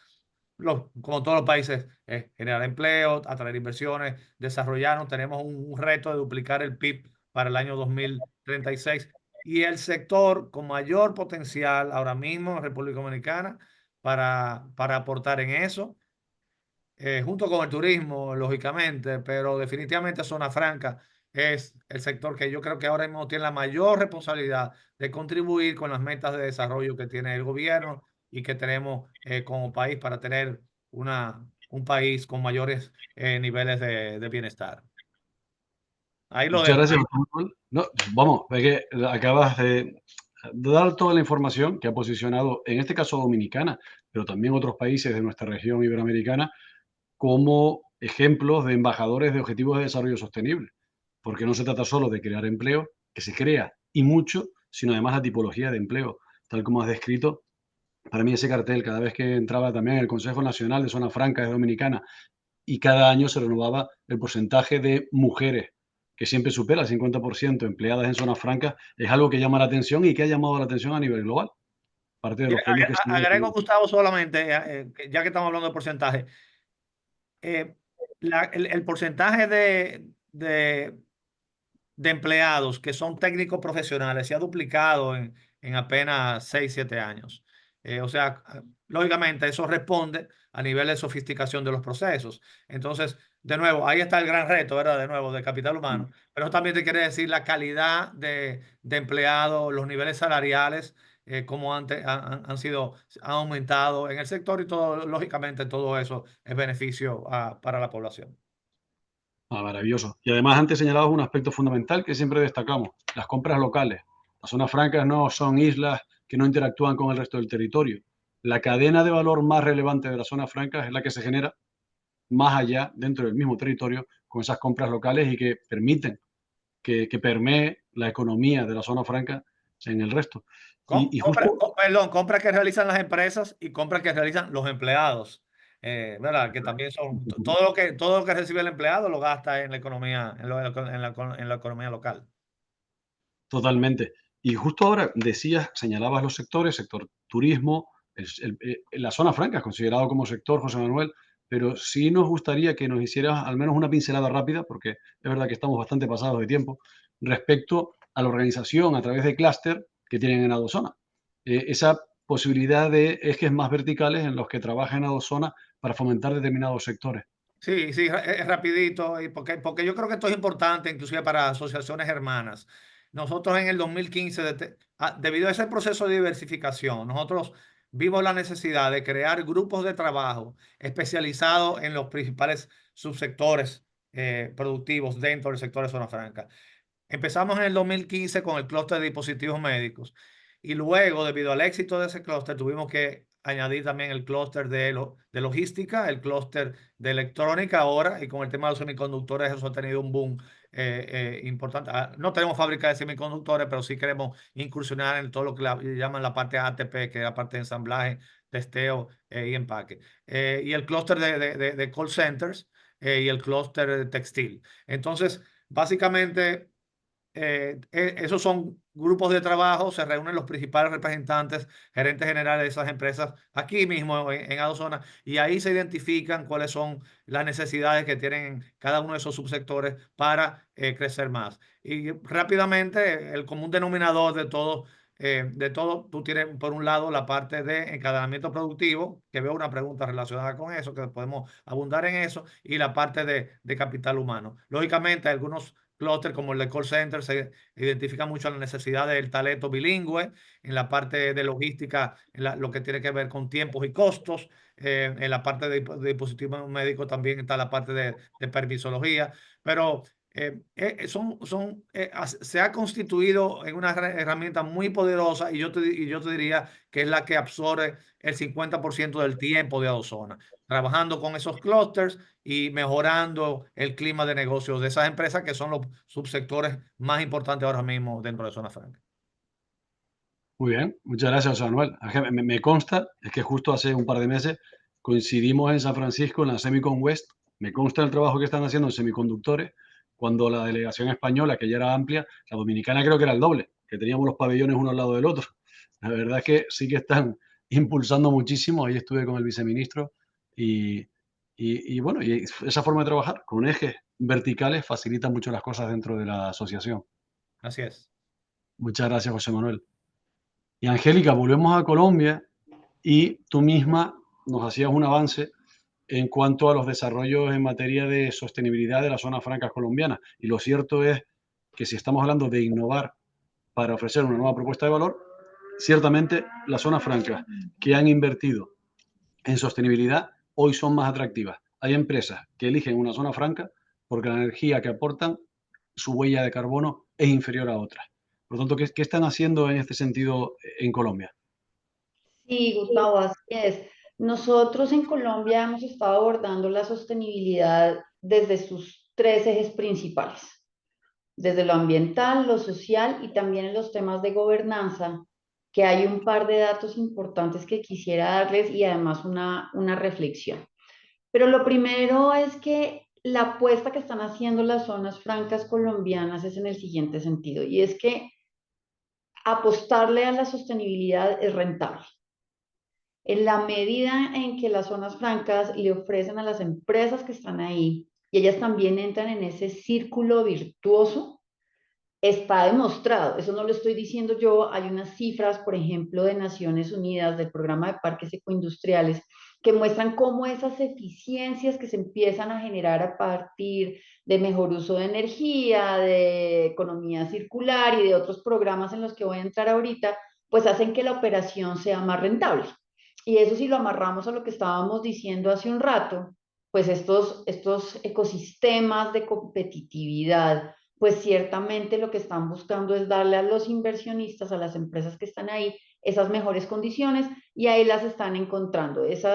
como todos los países, generar empleo, atraer inversiones, desarrollarnos. Tenemos un reto de duplicar el PIB para el año 2036. Y el sector con mayor potencial ahora mismo en República Dominicana para aportar en eso, junto con el turismo, lógicamente, pero definitivamente zona franca es el sector que yo creo que ahora mismo tiene la mayor responsabilidad de contribuir con las metas de desarrollo que tiene el gobierno y que tenemos como país para tener un país con mayores niveles de bienestar. Ahí lo Muchas dejo. gracias, José Manuel. No, vamos, es que acabas de dar toda la información que ha posicionado, en este caso Dominicana, pero también otros países de nuestra región iberoamericana, como ejemplos de embajadores de objetivos de desarrollo sostenible. Porque no se trata solo de crear empleo, que se crea y mucho, sino además la tipología de empleo, tal como has descrito. Para mí ese cartel, cada vez que entraba también en el Consejo Nacional de Zona Franca de Dominicana, y cada año se renovaba el porcentaje de mujeres, que siempre supera el 50% empleadas en zonas francas, es algo que llama la atención y que ha llamado la atención a nivel global. Parte de Y los fondos que se han agrego, dado. Gustavo, solamente, ya que estamos hablando de porcentaje, eh, el porcentaje de empleados que son técnicos profesionales se ha duplicado en apenas 6, 7 años. O sea, lógicamente eso responde a nivel de sofisticación de los procesos. Entonces, de nuevo, ahí está el gran reto, ¿verdad? De nuevo, de capital humano. Pero también te quiere decir la calidad de empleados, los niveles salariales, cómo han sido, han aumentado en el sector y todo, lógicamente, todo eso es beneficio para la población. Maravilloso. Y además antes señalabas un aspecto fundamental que siempre destacamos, las compras locales. Las zonas francas no son islas que no interactúan con el resto del territorio. La cadena de valor más relevante de las zonas francas es la que se genera más allá, dentro del mismo territorio, con esas compras locales y que permiten que permee la economía de la zona franca en el resto. Y justo, Perdón, compras que realizan las empresas y compras que realizan los empleados. ¿Verdad? Que también son todo lo que recibe el empleado lo gasta en la economía, en la economía local. totalmente. Y justo ahora decías, señalabas los sectores, sector turismo, la zona franca es considerado como sector, José Manuel, pero sí nos gustaría que nos hicieras al menos una pincelada rápida, porque es verdad que estamos bastante pasados de tiempo, respecto a la organización a través de clúster que tienen en Adozona. Esa posibilidad de ejes más verticales en los que trabaja en Adozona para fomentar determinados sectores. Sí, sí, es rapidito, y porque yo creo que esto es importante, inclusive para asociaciones hermanas. Nosotros en el 2015, debido a ese proceso de diversificación, nosotros vimos la necesidad de crear grupos de trabajo especializados en los principales subsectores productivos dentro del sector de zona franca. Empezamos en el 2015 con el clúster de dispositivos médicos y luego, debido al éxito de ese clúster, tuvimos que añadir también el clúster de logística, el clúster de electrónica ahora, y con el tema de los semiconductores eso ha tenido un boom importante. No tenemos fábrica de semiconductores, pero sí queremos incursionar en todo lo que llaman la parte ATP, que es la parte de ensamblaje, testeo y empaque. Y el clúster de call centers y el clúster textil. Entonces, básicamente esos son grupos de trabajo, se reúnen los principales representantes, gerentes generales de esas empresas aquí mismo en Adozona, y ahí se identifican cuáles son las necesidades que tienen cada uno de esos subsectores para crecer más. Y rápidamente, el común denominador de todo, tú tienes por un lado la parte de encadenamiento productivo, que veo una pregunta relacionada con eso, que podemos abundar en eso, y la parte de capital humano. Lógicamente, algunos clúster como el de call center se identifica mucho la necesidad del talento bilingüe, en la parte de logística, lo que tiene que ver con tiempos y costos, en la parte de dispositivos médicos también está la parte de permisología, pero se ha constituido en una herramienta muy poderosa y yo te diría que es la que absorbe el 50% del tiempo de Adozona, trabajando con esos clústeres y mejorando el clima de negocios de esas empresas que son los subsectores más importantes ahora mismo dentro de Zona Franca. Muy bien, muchas gracias, José Manuel. Me consta, es que justo hace un par de meses coincidimos en San Francisco en la Semicon West. Me consta el trabajo que están haciendo en semiconductores, cuando la delegación española, que ya era amplia, la dominicana creo que era el doble, que teníamos los pabellones uno al lado del otro. La verdad es que sí que están impulsando muchísimo. Ahí estuve con el viceministro y bueno, y esa forma de trabajar con ejes verticales facilita mucho las cosas dentro de la asociación. Así es. Muchas gracias, José Manuel. Y Angélica, volvemos a Colombia y tú misma nos hacías un avance en cuanto a los desarrollos en materia de sostenibilidad de las zonas francas colombianas. Y lo cierto es que si estamos hablando de innovar para ofrecer una nueva propuesta de valor, ciertamente las zonas francas que han invertido en sostenibilidad hoy son más atractivas. Hay empresas que eligen una zona franca porque la energía que aportan, su huella de carbono es inferior a otras. Por lo tanto, ¿qué están haciendo en este sentido en Colombia? Sí, Gustavo, así es. Nosotros en Colombia hemos estado abordando la sostenibilidad desde sus tres ejes principales, desde lo ambiental, lo social y también en los temas de gobernanza, que hay un par de datos importantes que quisiera darles y además una reflexión. Pero lo primero es que la apuesta que están haciendo las zonas francas colombianas es en el siguiente sentido, y es que apostarle a la sostenibilidad es rentable. En la medida en que las zonas francas le ofrecen a las empresas que están ahí, y ellas también entran en ese círculo virtuoso, está demostrado, eso no lo estoy diciendo yo, hay unas cifras, por ejemplo, de Naciones Unidas, del programa de parques ecoindustriales, que muestran cómo esas eficiencias que se empiezan a generar a partir de mejor uso de energía, de economía circular y de otros programas en los que voy a entrar ahorita, pues hacen que la operación sea más rentable. Y eso si lo amarramos a lo que estábamos diciendo hace un rato, pues estos ecosistemas de competitividad, pues ciertamente lo que están buscando es darle a los inversionistas, a las empresas que están ahí, esas mejores condiciones y ahí las están encontrando. Ese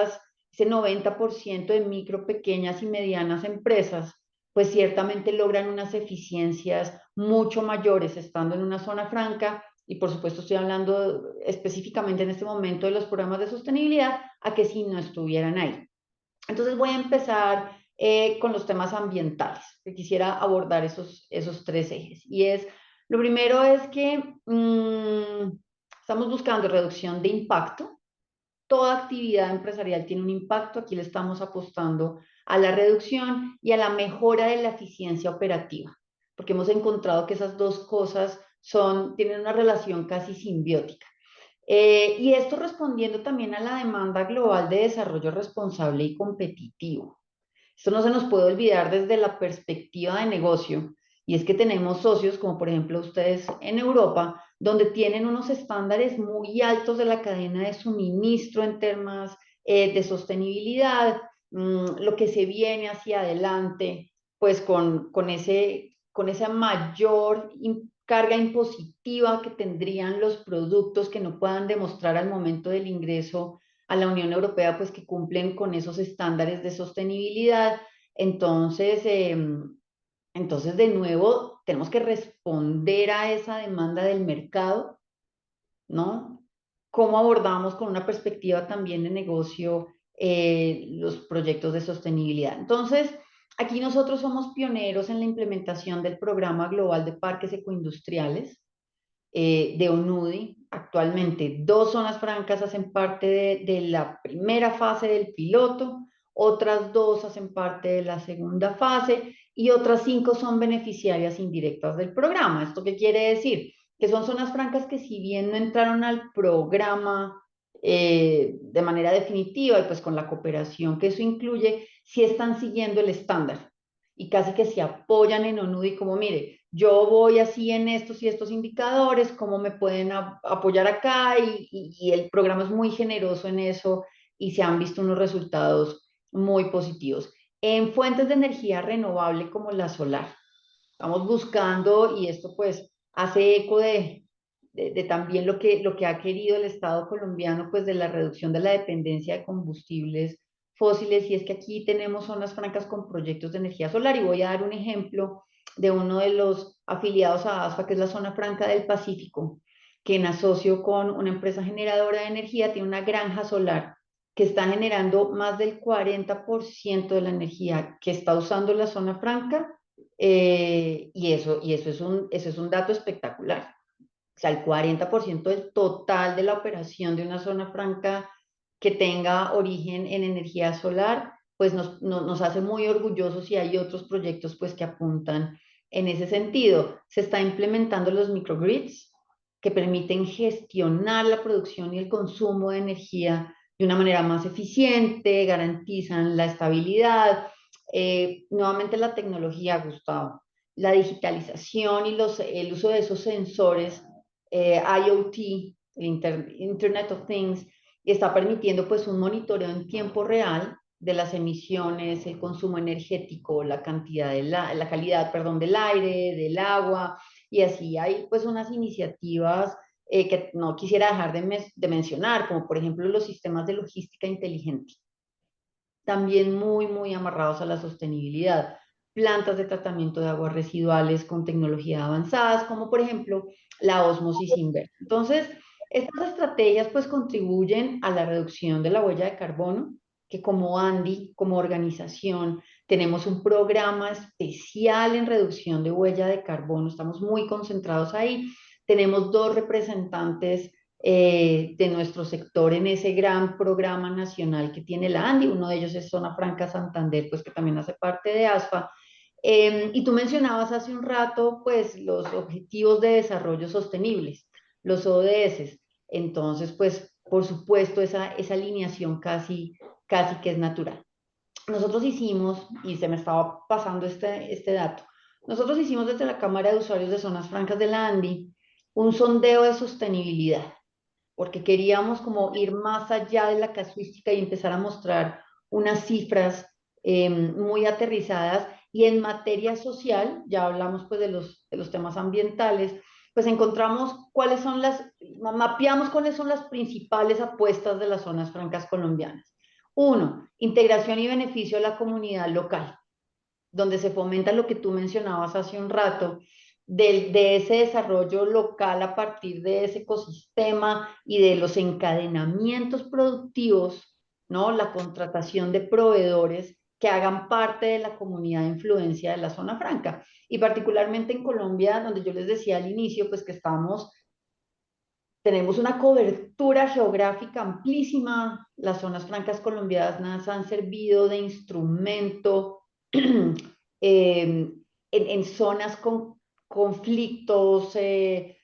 90% de micro, pequeñas y medianas empresas, pues ciertamente logran unas eficiencias mucho mayores estando en una zona franca y por supuesto estoy hablando específicamente en este momento de los programas de sostenibilidad, a que si no estuvieran ahí. Entonces voy a empezar con los temas ambientales, que quisiera abordar esos tres ejes. Y lo primero es que estamos buscando reducción de impacto. Toda actividad empresarial tiene un impacto. Aquí le estamos apostando a la reducción y a la mejora de la eficiencia operativa, porque hemos encontrado que esas dos cosas tienen una relación casi simbiótica. Y esto respondiendo también a la demanda global de desarrollo responsable y competitivo. Esto no se nos puede olvidar desde la perspectiva de negocio, y es que tenemos socios como por ejemplo ustedes en Europa, donde tienen unos estándares muy altos de la cadena de suministro en temas de sostenibilidad, lo que se viene hacia adelante, pues con esa mayor carga impositiva que tendrían los productos que no puedan demostrar al momento del ingreso a la Unión Europea, pues que cumplen con esos estándares de sostenibilidad. Entonces, de nuevo, tenemos que responder a esa demanda del mercado, ¿no? ¿Cómo abordamos con una perspectiva también de negocio los proyectos de sostenibilidad? Entonces, aquí nosotros somos pioneros en la implementación del Programa Global de Parques Ecoindustriales de ONUDI. Actualmente 2 zonas francas hacen parte de la primera fase del piloto, otras 2 hacen parte de la segunda fase y otras 5 son beneficiarias indirectas del programa. ¿Esto qué quiere decir? Que son zonas francas que si bien no entraron al programa de manera definitiva y pues con la cooperación que eso incluye, sí están siguiendo el estándar y casi que se apoyan en ONUDI como, mire, yo voy así en estos y estos indicadores, cómo me pueden apoyar acá y el programa es muy generoso en eso y se han visto unos resultados muy positivos. En fuentes de energía renovable como la solar, estamos buscando, y esto pues hace eco de también lo que ha querido el Estado colombiano, pues de la reducción de la dependencia de combustibles fósiles, y es que aquí tenemos zonas francas con proyectos de energía solar, y voy a dar un ejemplo de uno de los afiliados a ASFA, que es la zona franca del Pacífico, que en asocio con una empresa generadora de energía tiene una granja solar que está generando más del 40% de la energía que está usando la zona franca, eso es un dato espectacular. O sea, el 40% del total de la operación de una zona franca que tenga origen en energía solar, pues nos hace muy orgullosos, y hay otros proyectos pues que apuntan en ese sentido. Se está implementando los microgrids que permiten gestionar la producción y el consumo de energía de una manera más eficiente, garantizan la estabilidad. Nuevamente la tecnología, Gustavo, la digitalización y el uso de esos sensores IoT Internet of Things, y está permitiendo pues un monitoreo en tiempo real de las emisiones, el consumo energético, la cantidad de la calidad, perdón, del aire, del agua, y así hay pues unas iniciativas que no quisiera dejar de mencionar, como por ejemplo los sistemas de logística inteligente, también muy amarrados a la sostenibilidad. Plantas de tratamiento de aguas residuales con tecnología avanzadas, como por ejemplo la ósmosis inversa. Entonces, estas estrategias pues contribuyen a la reducción de la huella de carbono, que como ANDI, como organización, tenemos un programa especial en reducción de huella de carbono, estamos muy concentrados ahí. Tenemos 2 representantes de nuestro sector en ese gran programa nacional que tiene la ANDI. Uno de ellos es Zona Franca Santander, pues que también hace parte de ASFA. Y tú mencionabas hace un rato, pues, los Objetivos de Desarrollo Sostenibles, los ODS. Entonces, pues, por supuesto, esa alineación casi que es natural. Nosotros hicimos, y se me estaba pasando este dato, nosotros hicimos desde la Cámara de Usuarios de Zonas Francas de la ANDI un sondeo de sostenibilidad, porque queríamos como ir más allá de la casuística y empezar a mostrar unas cifras muy aterrizadas. Y en materia social, ya hablamos pues de los temas ambientales, pues encontramos mapeamos cuáles son las principales apuestas de las zonas francas colombianas. 1, integración y beneficio de la comunidad local, donde se fomenta lo que tú mencionabas hace un rato, de ese desarrollo local a partir de ese ecosistema y de los encadenamientos productivos, ¿no? La contratación de proveedores que hagan parte de la comunidad de influencia de la zona franca. Y particularmente en Colombia, donde yo les decía al inicio, pues que tenemos una cobertura geográfica amplísima. Las zonas francas colombianas han servido de instrumento en zonas con conflictos de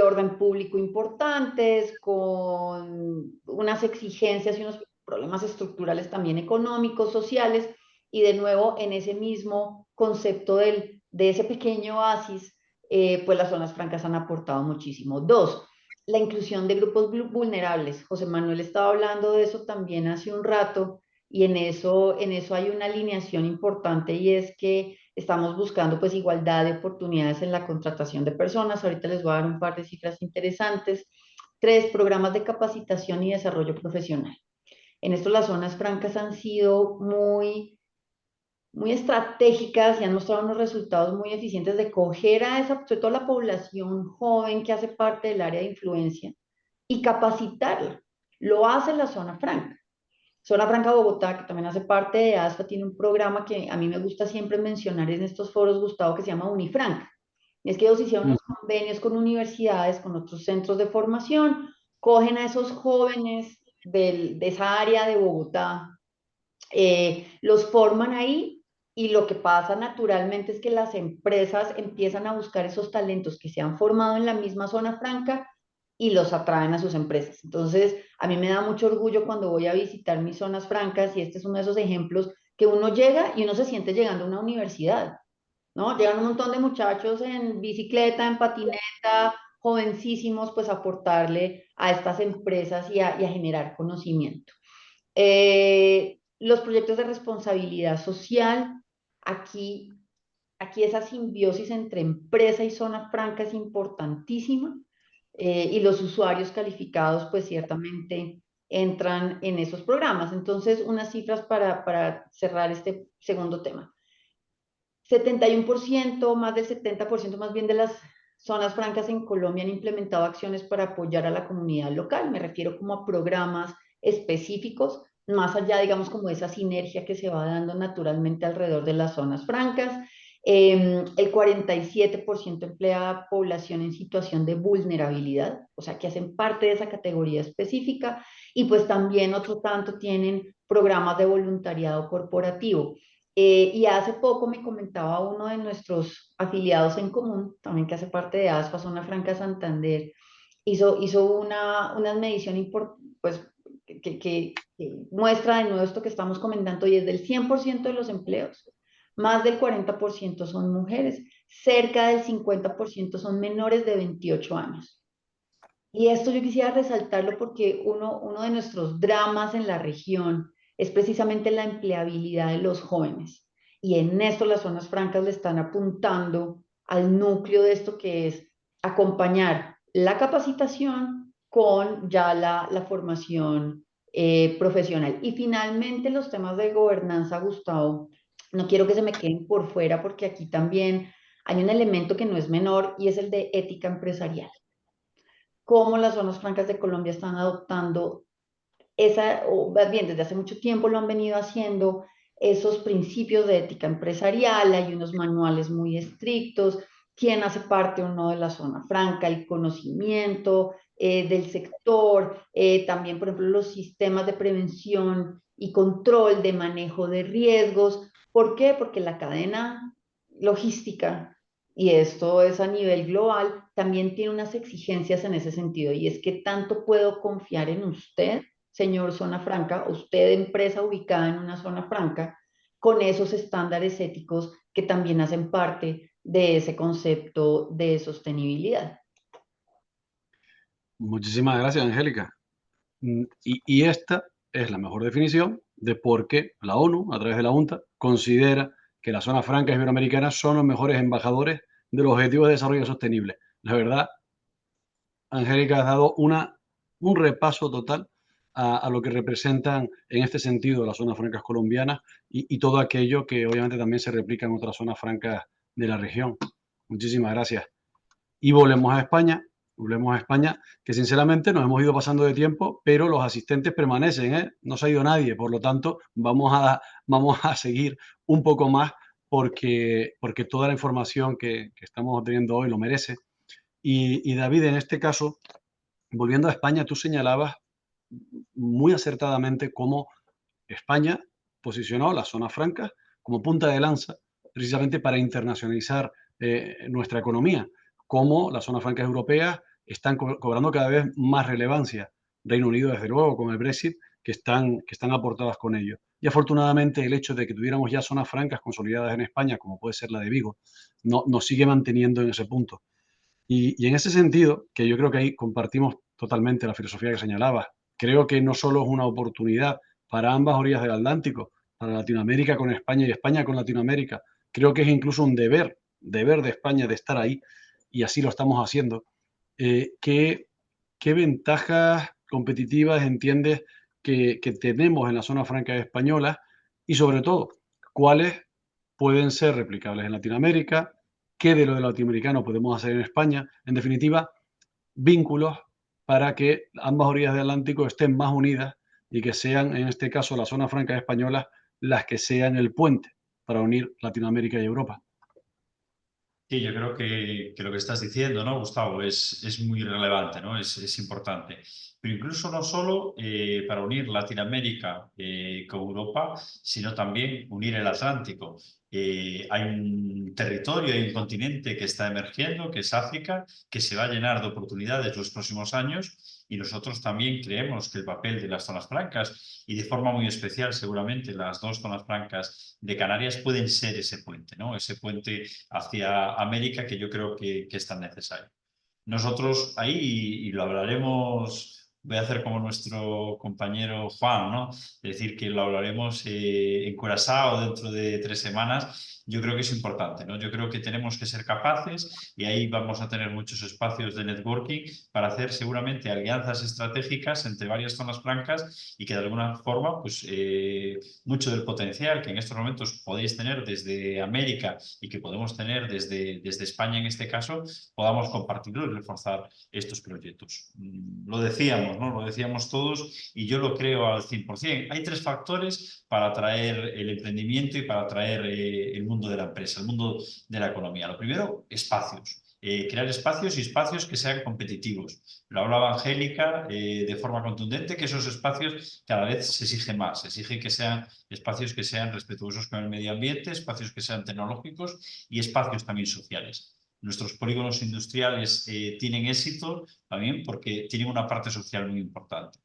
orden público importantes, con unas exigencias y unos problemas estructurales también económicos, sociales, y de nuevo en ese mismo concepto de ese pequeño oasis, pues las zonas francas han aportado muchísimo. 2, la inclusión de grupos vulnerables. José Manuel estaba hablando de eso también hace un rato, y en eso hay una alineación importante, y es que estamos buscando pues igualdad de oportunidades en la contratación de personas. Ahorita les voy a dar un par de cifras interesantes. 3, programas de capacitación y desarrollo profesional. En esto las zonas francas han sido muy estratégicas y han mostrado unos resultados muy eficientes de coger a sobre todo la población joven que hace parte del área de influencia y capacitarla. Lo hace la zona franca. Zona Franca Bogotá, que también hace parte de ASFA, tiene un programa que a mí me gusta siempre mencionar en estos foros, Gustavo, que se llama Unifranca. Y es que ellos hicieron unos convenios con universidades, con otros centros de formación, cogen a esos jóvenes de esa área de Bogotá, los forman ahí, y lo que pasa naturalmente es que las empresas empiezan a buscar esos talentos que se han formado en la misma zona franca y los atraen a sus empresas. Entonces, a mí me da mucho orgullo cuando voy a visitar mis zonas francas, y este es uno de esos ejemplos que uno llega y uno se siente llegando a una universidad, ¿no? Llegan un montón de muchachos en bicicleta, en patineta, jovencísimos, pues a aportarle a estas empresas y a generar conocimiento. Los proyectos de responsabilidad social, aquí esa simbiosis entre empresa y zona franca es importantísima, y los usuarios calificados pues ciertamente entran en esos programas. Entonces, unas cifras para cerrar este segundo tema. 71%, más del 70% más bien de las zonas francas en Colombia han implementado acciones para apoyar a la comunidad local. Me refiero como a programas específicos, más allá, digamos, como esa sinergia que se va dando naturalmente alrededor de las zonas francas. El 47% emplea población en situación de vulnerabilidad, o sea, que hacen parte de esa categoría específica, y pues también otro tanto tienen programas de voluntariado corporativo. Y hace poco me comentaba uno de nuestros afiliados en común, también que hace parte de ASFA, Zona Franca Santander, hizo una medición pues, que muestra de nuevo esto que estamos comentando, y es del 100% de los empleos, más del 40% son mujeres, cerca del 50% son menores de 28 años. Y esto yo quisiera resaltarlo porque uno de nuestros dramas en la región es precisamente la empleabilidad de los jóvenes. Y en esto las zonas francas le están apuntando al núcleo de esto que es acompañar la capacitación con ya la formación profesional. Y finalmente los temas de gobernanza, Gustavo, no quiero que se me queden por fuera porque aquí también hay un elemento que no es menor y es el de ética empresarial. Cómo las zonas francas de Colombia están adoptando esa, o más bien desde hace mucho tiempo lo han venido haciendo, esos principios de ética empresarial, hay unos manuales muy estrictos, quién hace parte o no de la zona franca, el conocimiento del sector, también, por ejemplo, los sistemas de prevención y control de manejo de riesgos. ¿Por qué? Porque la cadena logística, y esto es a nivel global, también tiene unas exigencias en ese sentido, y es que tanto puedo confiar en usted, señor zona franca, usted empresa ubicada en una zona franca, con esos estándares éticos que también hacen parte de ese concepto de sostenibilidad. Muchísimas gracias, Angélica. Y esta es la mejor definición de por qué la ONU, a través de la UNTA, considera que las zonas francas iberoamericanas son los mejores embajadores de los Objetivos de Desarrollo Sostenible. La verdad, Angélica, has dado un repaso total a lo que representan en este sentido las zonas francas colombianas y todo aquello que obviamente también se replica en otras zonas francas de la región. Muchísimas gracias. Y volvemos a España, que sinceramente nos hemos ido pasando de tiempo, pero los asistentes permanecen, ¿eh? No se ha ido nadie, por lo tanto vamos a seguir un poco más porque toda la información que estamos obteniendo hoy lo merece. Y David, en este caso, volviendo a España, tú señalabas muy acertadamente cómo España posicionó las zonas francas como punta de lanza precisamente para internacionalizar nuestra economía, cómo las zonas francas europeas están cobrando cada vez más relevancia. Reino Unido, desde luego, con el Brexit, que están aportadas con ello. Y afortunadamente el hecho de que tuviéramos ya zonas francas consolidadas en España, como puede ser la de Vigo, nos sigue manteniendo en ese punto. Y en ese sentido, que yo creo que ahí compartimos totalmente la filosofía que señalabas, creo que no solo es una oportunidad para ambas orillas del Atlántico, para Latinoamérica con España y España con Latinoamérica, creo que es incluso un deber de España de estar ahí, y así lo estamos haciendo. ¿Qué, qué ventajas competitivas entiendes que tenemos en la zona franca española y sobre todo, cuáles pueden ser replicables en Latinoamérica? ¿Qué de lo de latinoamericano podemos hacer en España? En definitiva, vínculos para que ambas orillas del Atlántico estén más unidas y que sean, en este caso, las zonas francas españolas, las que sean el puente para unir Latinoamérica y Europa. Sí, yo creo que lo que estás diciendo, ¿no, Gustavo? Es muy relevante, ¿no? Es importante. Pero incluso no solo para unir Latinoamérica con Europa, sino también unir el Atlántico. Hay un territorio, hay un continente que está emergiendo, que es África, que se va a llenar de oportunidades los próximos años. Y nosotros también creemos que el papel de las zonas francas y de forma muy especial seguramente las dos zonas francas de Canarias pueden ser ese puente, ¿no? Ese puente hacia América que yo creo que es tan necesario. Nosotros ahí, y lo hablaremos, voy a hacer como nuestro compañero Juan, ¿no? Es decir, que lo hablaremos en Curazao dentro de 3 semanas. Yo creo que es importante, ¿no? Yo creo que tenemos que ser capaces y ahí vamos a tener muchos espacios de networking para hacer seguramente alianzas estratégicas entre varias zonas francas y que de alguna forma, pues mucho del potencial que en estos momentos podéis tener desde América y que podemos tener desde España en este caso, podamos compartirlo y reforzar estos proyectos. Lo decíamos, ¿no? Lo decíamos todos y yo lo creo al 100%. Hay 3 factores para atraer el emprendimiento y para atraer el mundo de la empresa, el mundo de la economía. Lo primero, espacios. Crear espacios y espacios que sean competitivos. Lo hablaba Angélica de forma contundente, que esos espacios cada vez se exige más. Se exige que sean espacios que sean respetuosos con el medio ambiente, espacios que sean tecnológicos y espacios también sociales. Nuestros polígonos industriales tienen éxito también porque tienen una parte social muy importante.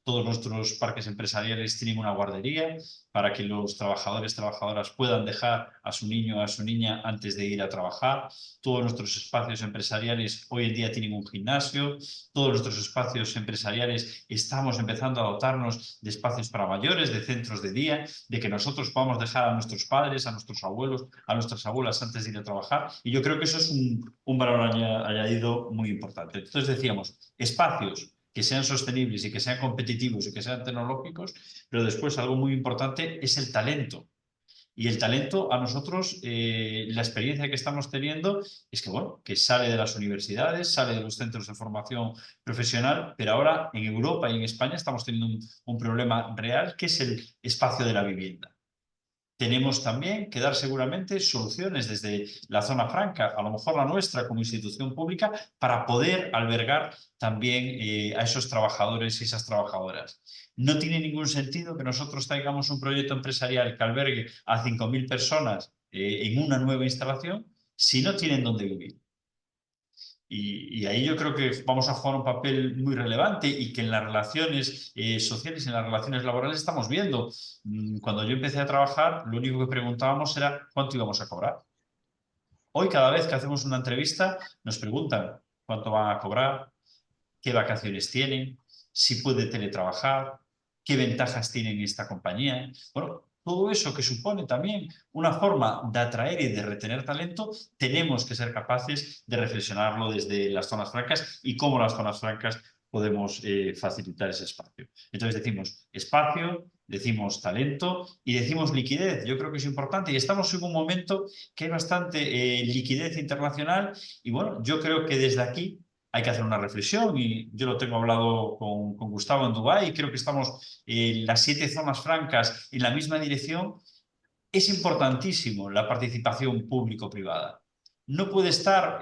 Todos nuestros parques empresariales tienen una guardería para que los trabajadores y trabajadoras puedan dejar a su niño o a su niña antes de ir a trabajar. Todos nuestros espacios empresariales hoy en día tienen un gimnasio. Todos nuestros espacios empresariales estamos empezando a dotarnos de espacios para mayores, de centros de día, de que nosotros podamos dejar a nuestros padres, a nuestros abuelos, a nuestras abuelas antes de ir a trabajar. Y yo creo que eso es un valor añadido muy importante. Entonces decíamos, espacios que sean sostenibles y que sean competitivos y que sean tecnológicos, pero después algo muy importante es el talento. Y el talento a nosotros, la experiencia que estamos teniendo es que, bueno, que sale de las universidades, sale de los centros de formación profesional, pero ahora en Europa y en España estamos teniendo un problema real que es el espacio de la vivienda. Tenemos también que dar seguramente soluciones desde la zona franca, a lo mejor la nuestra como institución pública, para poder albergar también a esos trabajadores y esas trabajadoras. No tiene ningún sentido que nosotros traigamos un proyecto empresarial que albergue a 5.000 personas en una nueva instalación si no tienen dónde vivir. Y ahí yo creo que vamos a jugar un papel muy relevante y que en las relaciones sociales y en las relaciones laborales estamos viendo. Cuando yo empecé a trabajar, lo único que preguntábamos era cuánto íbamos a cobrar. Hoy, cada vez que hacemos una entrevista, nos preguntan cuánto van a cobrar, qué vacaciones tienen, si puede teletrabajar, qué ventajas tiene esta compañía. Bueno, todo eso que supone también una forma de atraer y de retener talento, tenemos que ser capaces de reflexionarlo desde las zonas francas y cómo las zonas francas podemos facilitar ese espacio. Entonces decimos espacio, decimos talento y decimos liquidez. Yo creo que es importante y estamos en un momento que hay bastante liquidez internacional y bueno, yo creo que desde aquí hay que hacer una reflexión y yo lo tengo hablado con Gustavo en Dubái y creo que estamos en las 7 zonas francas en la misma dirección. Es importantísimo la participación público-privada. No puede estar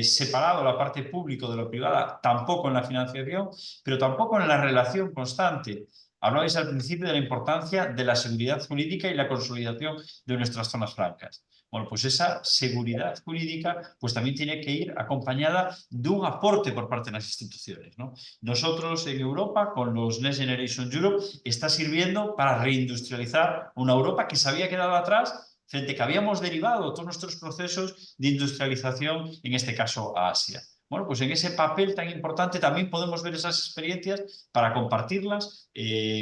separado la parte público de lo privada, tampoco en la financiación, pero tampoco en la relación constante. Hablabais al principio de la importancia de la seguridad jurídica y la consolidación de nuestras zonas francas. Bueno, pues esa seguridad jurídica pues también tiene que ir acompañada de un aporte por parte de las instituciones, ¿no? Nosotros en Europa, con los Next Generation Europe, está sirviendo para reindustrializar una Europa que se había quedado atrás frente a que habíamos derivado todos nuestros procesos de industrialización, en este caso a Asia. Bueno, pues en ese papel tan importante también podemos ver esas experiencias para compartirlas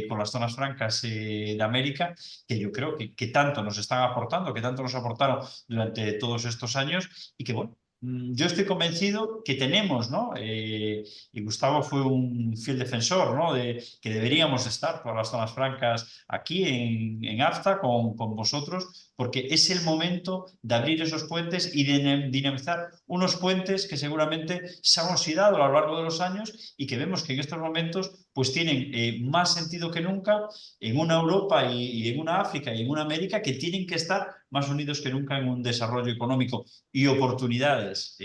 con las zonas francas de América, que yo creo que tanto nos están aportando, que tanto nos aportaron durante todos estos años y que, bueno, yo estoy convencido que tenemos, ¿no? Y Gustavo fue un fiel defensor, ¿no? De que deberíamos estar todas las zonas francas aquí en AFTA con vosotros, porque es el momento de abrir esos puentes y de dinamizar unos puentes que seguramente se han oxidado a lo largo de los años y que vemos que en estos momentos pues tienen más sentido que nunca en una Europa y en una África y en una América que tienen que estar más unidos que nunca en un desarrollo económico y oportunidades.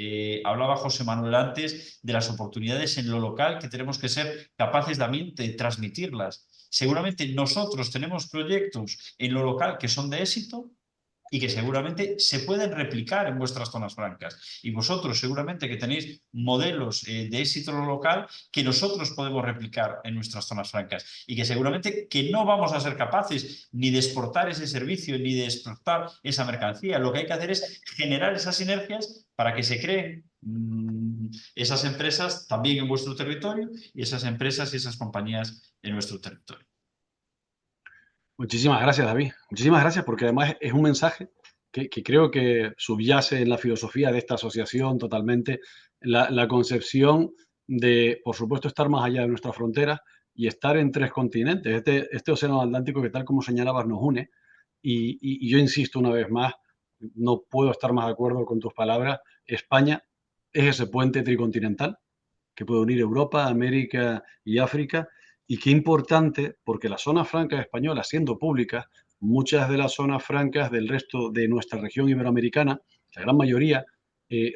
Hablaba José Manuel antes de las oportunidades en lo local que tenemos que ser capaces también de transmitirlas. Seguramente nosotros tenemos proyectos en lo local que son de éxito y que seguramente se pueden replicar en vuestras zonas francas. Y vosotros seguramente que tenéis modelos de éxito local que nosotros podemos replicar en nuestras zonas francas y que seguramente que no vamos a ser capaces ni de exportar ese servicio ni de exportar esa mercancía. Lo que hay que hacer es generar esas sinergias para que se creen esas empresas también en vuestro territorio y esas empresas y esas compañías en nuestro territorio. Muchísimas gracias, David. Muchísimas gracias porque además es un mensaje que creo que subyace en la filosofía de esta asociación totalmente, la concepción de, por supuesto, estar más allá de nuestras fronteras y estar en 3 continentes. Este océano Atlántico que, tal como señalabas, nos une. Y yo insisto una vez más, no puedo estar más de acuerdo con tus palabras. España es ese puente tricontinental que puede unir Europa, América y África. Y qué importante, porque las zonas francas españolas, siendo públicas, muchas de las zonas francas del resto de nuestra región iberoamericana, la gran mayoría,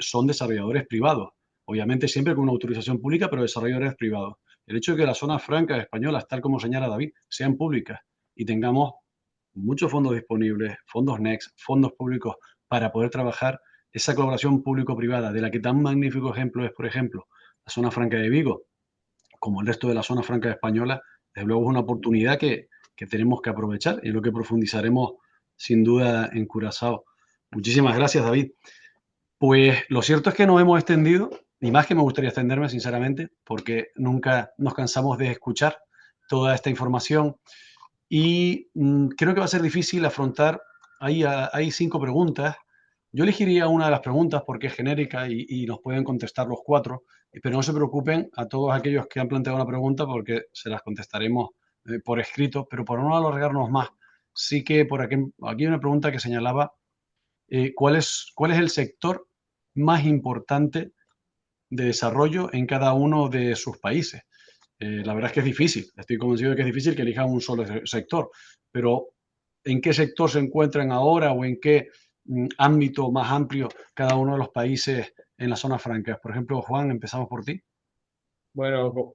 son desarrolladores privados. Obviamente siempre con una autorización pública, pero desarrolladores privados. El hecho de que las zonas francas españolas, tal como señala David, sean públicas y tengamos muchos fondos disponibles, fondos Next, fondos públicos, para poder trabajar esa colaboración público-privada, de la que tan magnífico ejemplo es, por ejemplo, la zona franca de Vigo, como el resto de la zona franca española, desde luego es una oportunidad que tenemos que aprovechar y lo que profundizaremos sin duda en Curazao. Muchísimas gracias, David. Pues lo cierto es que nos hemos extendido, y más que me gustaría extenderme, sinceramente, porque nunca nos cansamos de escuchar toda esta información y creo que va a ser difícil afrontar. Hay 5 preguntas. Yo elegiría una de las preguntas porque es genérica y nos pueden contestar los 4, pero no se preocupen a todos aquellos que han planteado una pregunta porque se las contestaremos por escrito, pero por no alargarnos más, sí que por aquí hay una pregunta que señalaba ¿cuál es el sector más importante de desarrollo en cada uno de sus países? La verdad es que es difícil, estoy convencido de que es difícil que elijan un solo sector, pero ¿en qué sector se encuentran ahora o en qué ámbito más amplio cada uno de los países en las zonas francas? Por ejemplo, Juan, empezamos por ti. Bueno,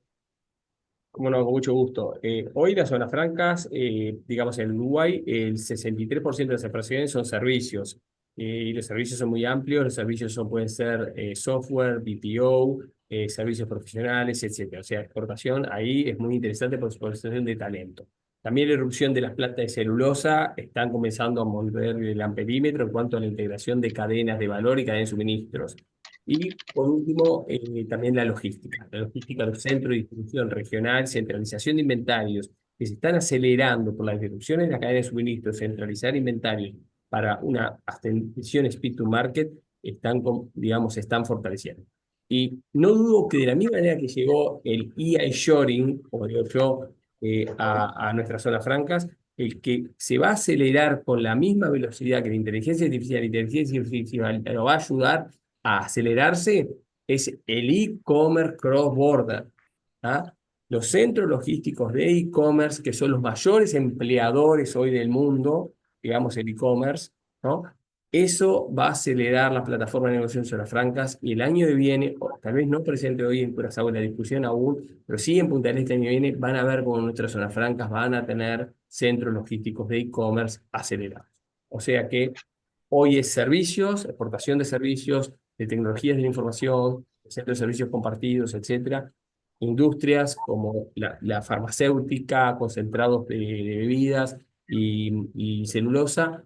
como no, con mucho gusto. Hoy las zonas francas, digamos en Uruguay, el 63% de las operaciones son servicios. Y los servicios son muy amplios, los servicios pueden ser software, BPO, servicios profesionales, etc. O sea, exportación ahí es muy interesante por su exportación de talento. También la irrupción de las plantas de celulosa están comenzando a mover el amperímetro en cuanto a la integración de cadenas de valor y cadenas de suministros. Y por último, también la logística los centros de distribución regional, centralización de inventarios, que se están acelerando por las disrupciones de la cadena de suministro, centralizar inventarios para una atención speed to market, digamos, se están fortaleciendo. Y no dudo que de la misma manera que llegó el e-shoring, como digo yo, a nuestras zonas francas, el que se va a acelerar con la misma velocidad que la inteligencia artificial lo va a ayudar a acelerarse es el e-commerce cross-border. ¿Ah? Los centros logísticos de e-commerce, que son los mayores empleadores hoy del mundo, digamos el e-commerce, ¿no? Eso va a acelerar las plataformas de negociación sobre las francas y el año que viene, tal vez no presente hoy en Curazao en la discusión aún, pero sí en Punta del Este el año que viene, van a ver cómo nuestras zonas francas van a tener centros logísticos de e-commerce acelerados. O sea que hoy es servicios, exportación de servicios, de tecnologías de la información, centros de servicios compartidos, etcétera. Industrias como la farmacéutica, concentrados de bebidas y celulosa,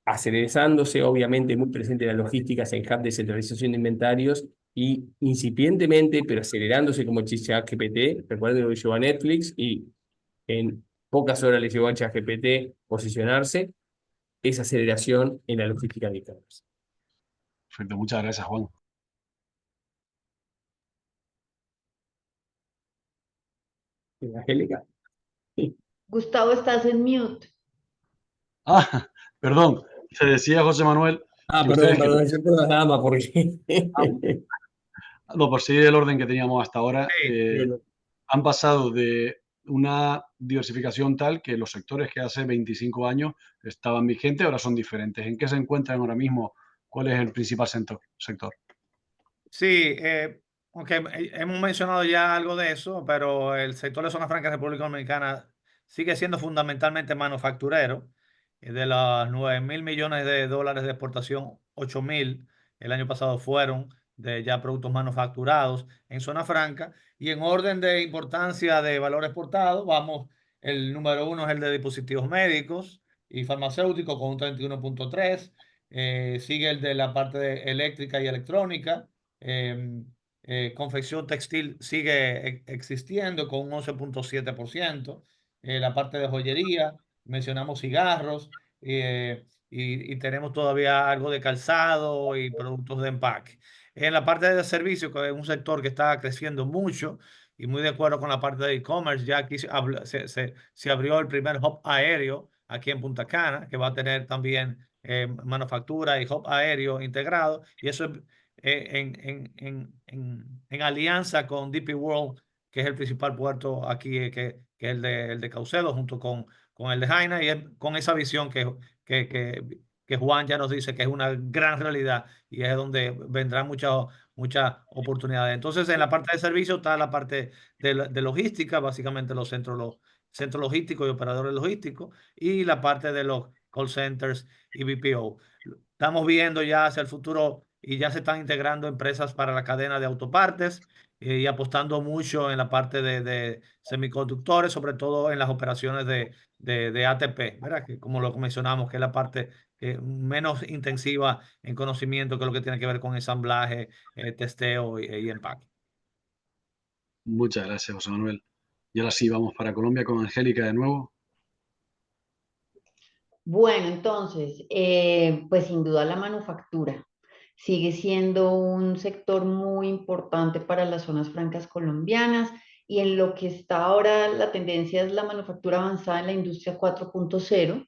acelerándose, obviamente, muy presente la logística en hub de centralización de inventarios y incipientemente, pero acelerándose como ChatGPT. Recuerden que llevó a Netflix y en pocas horas le llevó a ChatGPT posicionarse esa aceleración en la logística de e-commerce. Perfecto, muchas gracias, Juan. Angélica. Gustavo, estás en mute. Ah, perdón, se decía José Manuel. Ah, que perdón, ustedes yo por la dama, porque... no, por seguir el orden que teníamos hasta ahora, Bueno, han pasado de una diversificación tal que los sectores que hace 25 años estaban vigentes ahora son diferentes. ¿En qué se encuentran ahora mismo? ¿Cuál es el principal sector? Sí, aunque hemos mencionado ya algo de eso, pero el sector de zona franca de República Dominicana sigue siendo fundamentalmente manufacturero. De los 9.000 millones de dólares de exportación, 8.000 el año pasado fueron de ya productos manufacturados en zona franca. Y en orden de importancia de valor exportado, vamos, el número 1 es el de dispositivos médicos y farmacéuticos con un 31.3. Sigue el de la parte eléctrica y electrónica. Eh, Confección textil sigue existiendo con un 11.7%. La parte de joyería, mencionamos cigarros, y tenemos todavía algo de calzado y productos de empaque. En la parte de servicios, que es un sector que está creciendo mucho y muy de acuerdo con la parte de e-commerce, ya aquí se abrió el primer hub aéreo aquí en Punta Cana, que va a tener también manufactura y hub aéreo integrado, y eso es en alianza con DP World, que es el principal puerto aquí, que es el de Caucedo, junto con el de Jaina, y es con esa visión que Juan ya nos dice que es una gran realidad y es donde vendrán muchas oportunidades. Entonces, en la parte de servicio está la parte de logística, básicamente los centros logísticos y operadores logísticos, y la parte de los call centers y BPO. Estamos viendo ya hacia el futuro y ya se están integrando empresas para la cadena de autopartes y apostando mucho en la parte de semiconductores, sobre todo en las operaciones de ATP, ¿verdad? Que como lo mencionamos, que es la parte menos intensiva en conocimiento, que es lo que tiene que ver con ensamblaje, testeo y empaque. Muchas gracias, José Manuel. Y ahora sí, vamos para Colombia con Angélica de nuevo. Bueno, entonces, pues sin duda la manufactura sigue siendo un sector muy importante para las zonas francas colombianas y en lo que está ahora la tendencia es la manufactura avanzada en la industria 4.0,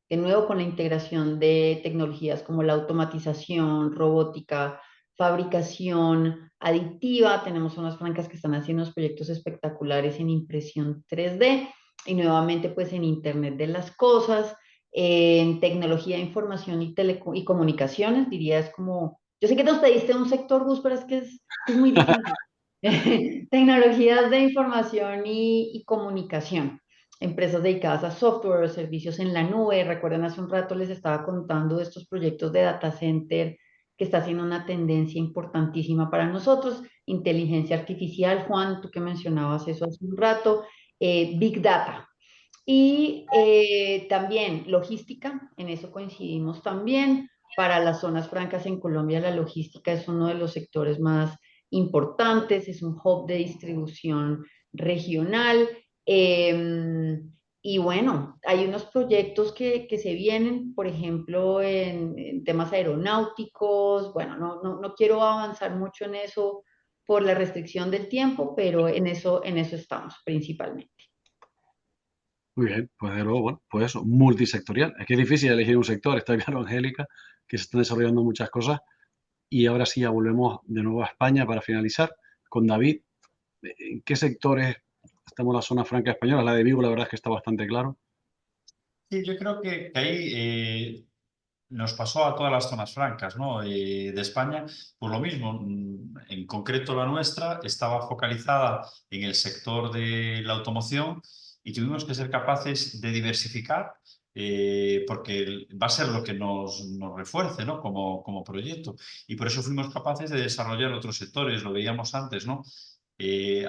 de nuevo con la integración de tecnologías como la automatización, robótica, fabricación aditiva. Tenemos zonas francas que están haciendo unos proyectos espectaculares en impresión 3D y nuevamente pues en Internet de las Cosas, en tecnología de información y comunicaciones, diría, es como, yo sé que nos pediste un sector, Gus, pero es que es muy difícil. Tecnologías de información y comunicación, empresas dedicadas a software, servicios en la nube. Recuerden, hace un rato les estaba contando de estos proyectos de data center que está siendo una tendencia importantísima para nosotros. Inteligencia artificial, Juan, tú que mencionabas eso hace un rato, Big Data. Y también logística, en eso coincidimos también. Para las zonas francas en Colombia, la logística es uno de los sectores más importantes, es un hub de distribución regional. Y bueno, hay unos proyectos que se vienen, por ejemplo, en temas aeronáuticos. Bueno, no quiero avanzar mucho en eso por la restricción del tiempo, pero en eso estamos principalmente. Muy bien, pues de luego, bueno, pues eso, multisectorial. Es que es difícil elegir un sector, está claro, Angélica, que se están desarrollando muchas cosas. Y ahora sí, ya volvemos de nuevo a España para finalizar con David. ¿En qué sectores estamos en la zona franca española? La de Vigo, la verdad es que está bastante claro. Sí, yo creo que ahí nos pasó a todas las zonas francas, ¿no? De España, pues lo mismo. En concreto la nuestra estaba focalizada en el sector de la automoción y tuvimos que ser capaces de diversificar porque va a ser lo que nos refuerce, ¿no? Como proyecto. Y por eso fuimos capaces de desarrollar otros sectores, lo veíamos antes, ¿no?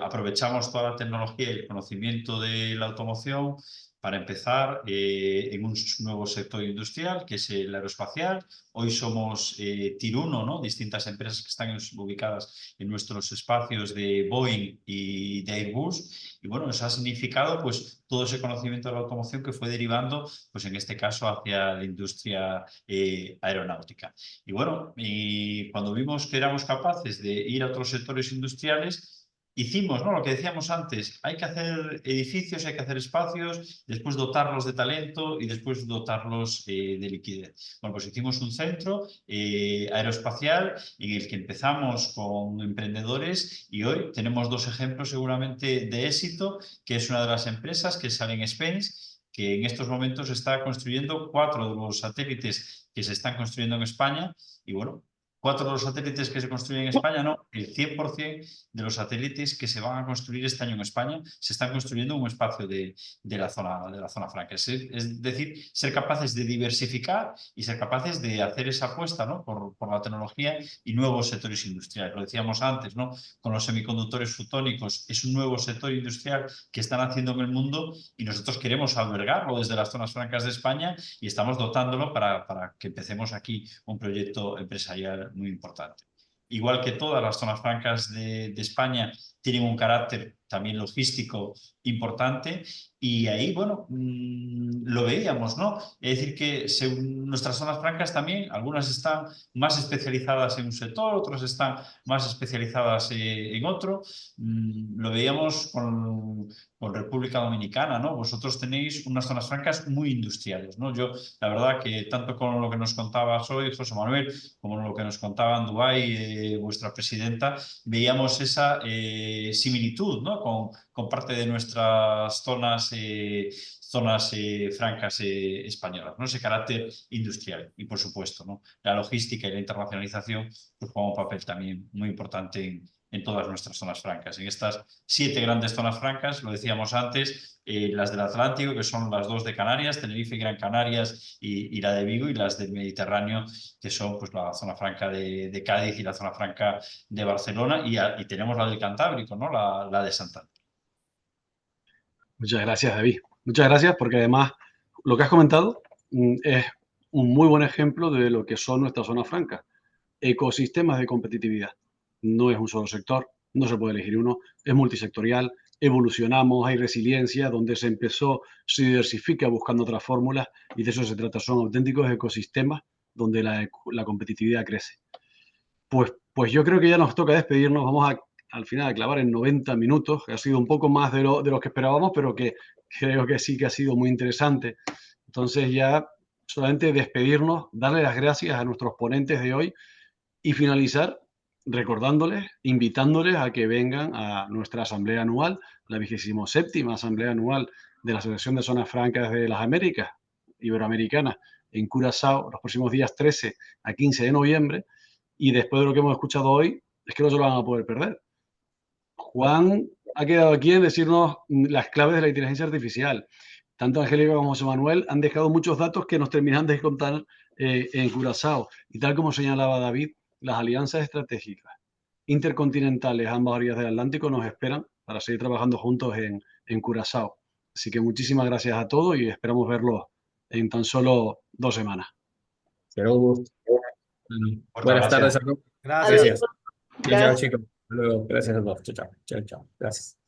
Aprovechamos toda la tecnología y el conocimiento de la automoción para empezar en un nuevo sector industrial, que es el aeroespacial. Hoy somos Tier 1, ¿no? Distintas empresas que están ubicadas en nuestros espacios de Boeing y de Airbus. Y bueno, eso ha significado pues todo ese conocimiento de la automoción que fue derivando, pues en este caso, hacia la industria aeronáutica. Y bueno, cuando vimos que éramos capaces de ir a otros sectores industriales, hicimos, ¿no? Lo que decíamos antes, hay que hacer edificios, hay que hacer espacios, después dotarlos de talento y después dotarlos de liquidez. Bueno, pues hicimos un centro aeroespacial en el que empezamos con emprendedores y hoy tenemos dos ejemplos seguramente de éxito, que es una de las empresas que es Alien Space, que en estos momentos está construyendo 4 de los satélites que se están construyendo en España y bueno, 4 de los satélites que se construyen en España, no, el 100% de los satélites que se van a construir este año en España se están construyendo en un espacio de la zona franca. Es decir, ser capaces de diversificar y ser capaces de hacer esa apuesta, ¿no? por la tecnología y nuevos sectores industriales. Lo decíamos antes, ¿no? Con los semiconductores fotónicos, es un nuevo sector industrial que están haciendo en el mundo y nosotros queremos albergarlo desde las zonas francas de España y estamos dotándolo para que empecemos aquí un proyecto empresarial muy importante. Igual que todas las zonas francas de España tienen un carácter también logístico importante y ahí, bueno, lo veíamos, ¿no? Es decir, que nuestras zonas francas también, algunas están más especializadas en un sector, otras están más especializadas en otro. Lo veíamos con República Dominicana, ¿no? Vosotros tenéis unas zonas francas muy industriales, ¿no? Yo, la verdad que tanto con lo que nos contabas hoy, José Manuel, como lo que nos contaba en Dubái, vuestra presidenta, veíamos esa similitud, ¿no? Con parte de nuestras zonas francas españolas, ¿no? Ese carácter industrial y, por supuesto, ¿no? La logística y la internacionalización pues, juegan un papel también muy importante en todas nuestras zonas francas. En estas 7 grandes zonas francas, lo decíamos antes, las del Atlántico, que son las 2 de Canarias, Tenerife y Gran Canarias, y la de Vigo, y las del Mediterráneo, que son pues la zona franca de Cádiz y la zona franca de Barcelona, y tenemos la del Cantábrico, ¿no? La de Santander. Muchas gracias, David. Muchas gracias, porque además lo que has comentado es un muy buen ejemplo de lo que son nuestras zonas francas. Ecosistemas de competitividad. No es un solo sector, no se puede elegir uno, es multisectorial, evolucionamos, hay resiliencia, donde se empezó, se diversifica buscando otras fórmulas, y de eso se trata, son auténticos ecosistemas donde la competitividad crece. Pues yo creo que ya nos toca despedirnos, vamos al final a clavar en 90 minutos, que ha sido un poco más de lo que esperábamos, pero que creo que sí que ha sido muy interesante. Entonces ya solamente despedirnos, darle las gracias a nuestros ponentes de hoy y finalizar recordándoles, invitándoles a que vengan a nuestra asamblea anual, la 27ª asamblea anual de la Asociación de Zonas Francas de las Américas Iberoamericanas en Curazao, los próximos días 13 a 15 de noviembre. Y después de lo que hemos escuchado hoy, es que no se lo van a poder perder. Juan ha quedado aquí en decirnos las claves de la inteligencia artificial. Tanto Angélica como José Manuel han dejado muchos datos que nos terminan de contar en Curazao. Y tal como señalaba David, las alianzas estratégicas intercontinentales a ambas orillas del Atlántico nos esperan para seguir trabajando juntos en Curazao. Así que muchísimas gracias a todos y esperamos verlos en tan solo 2 semanas. Será un gusto. Buenas tardes a todos. Gracias. Adiós. Chao, chao, chicos. Hasta luego. Gracias a todos. Chao, chao. Chao, chao. Gracias.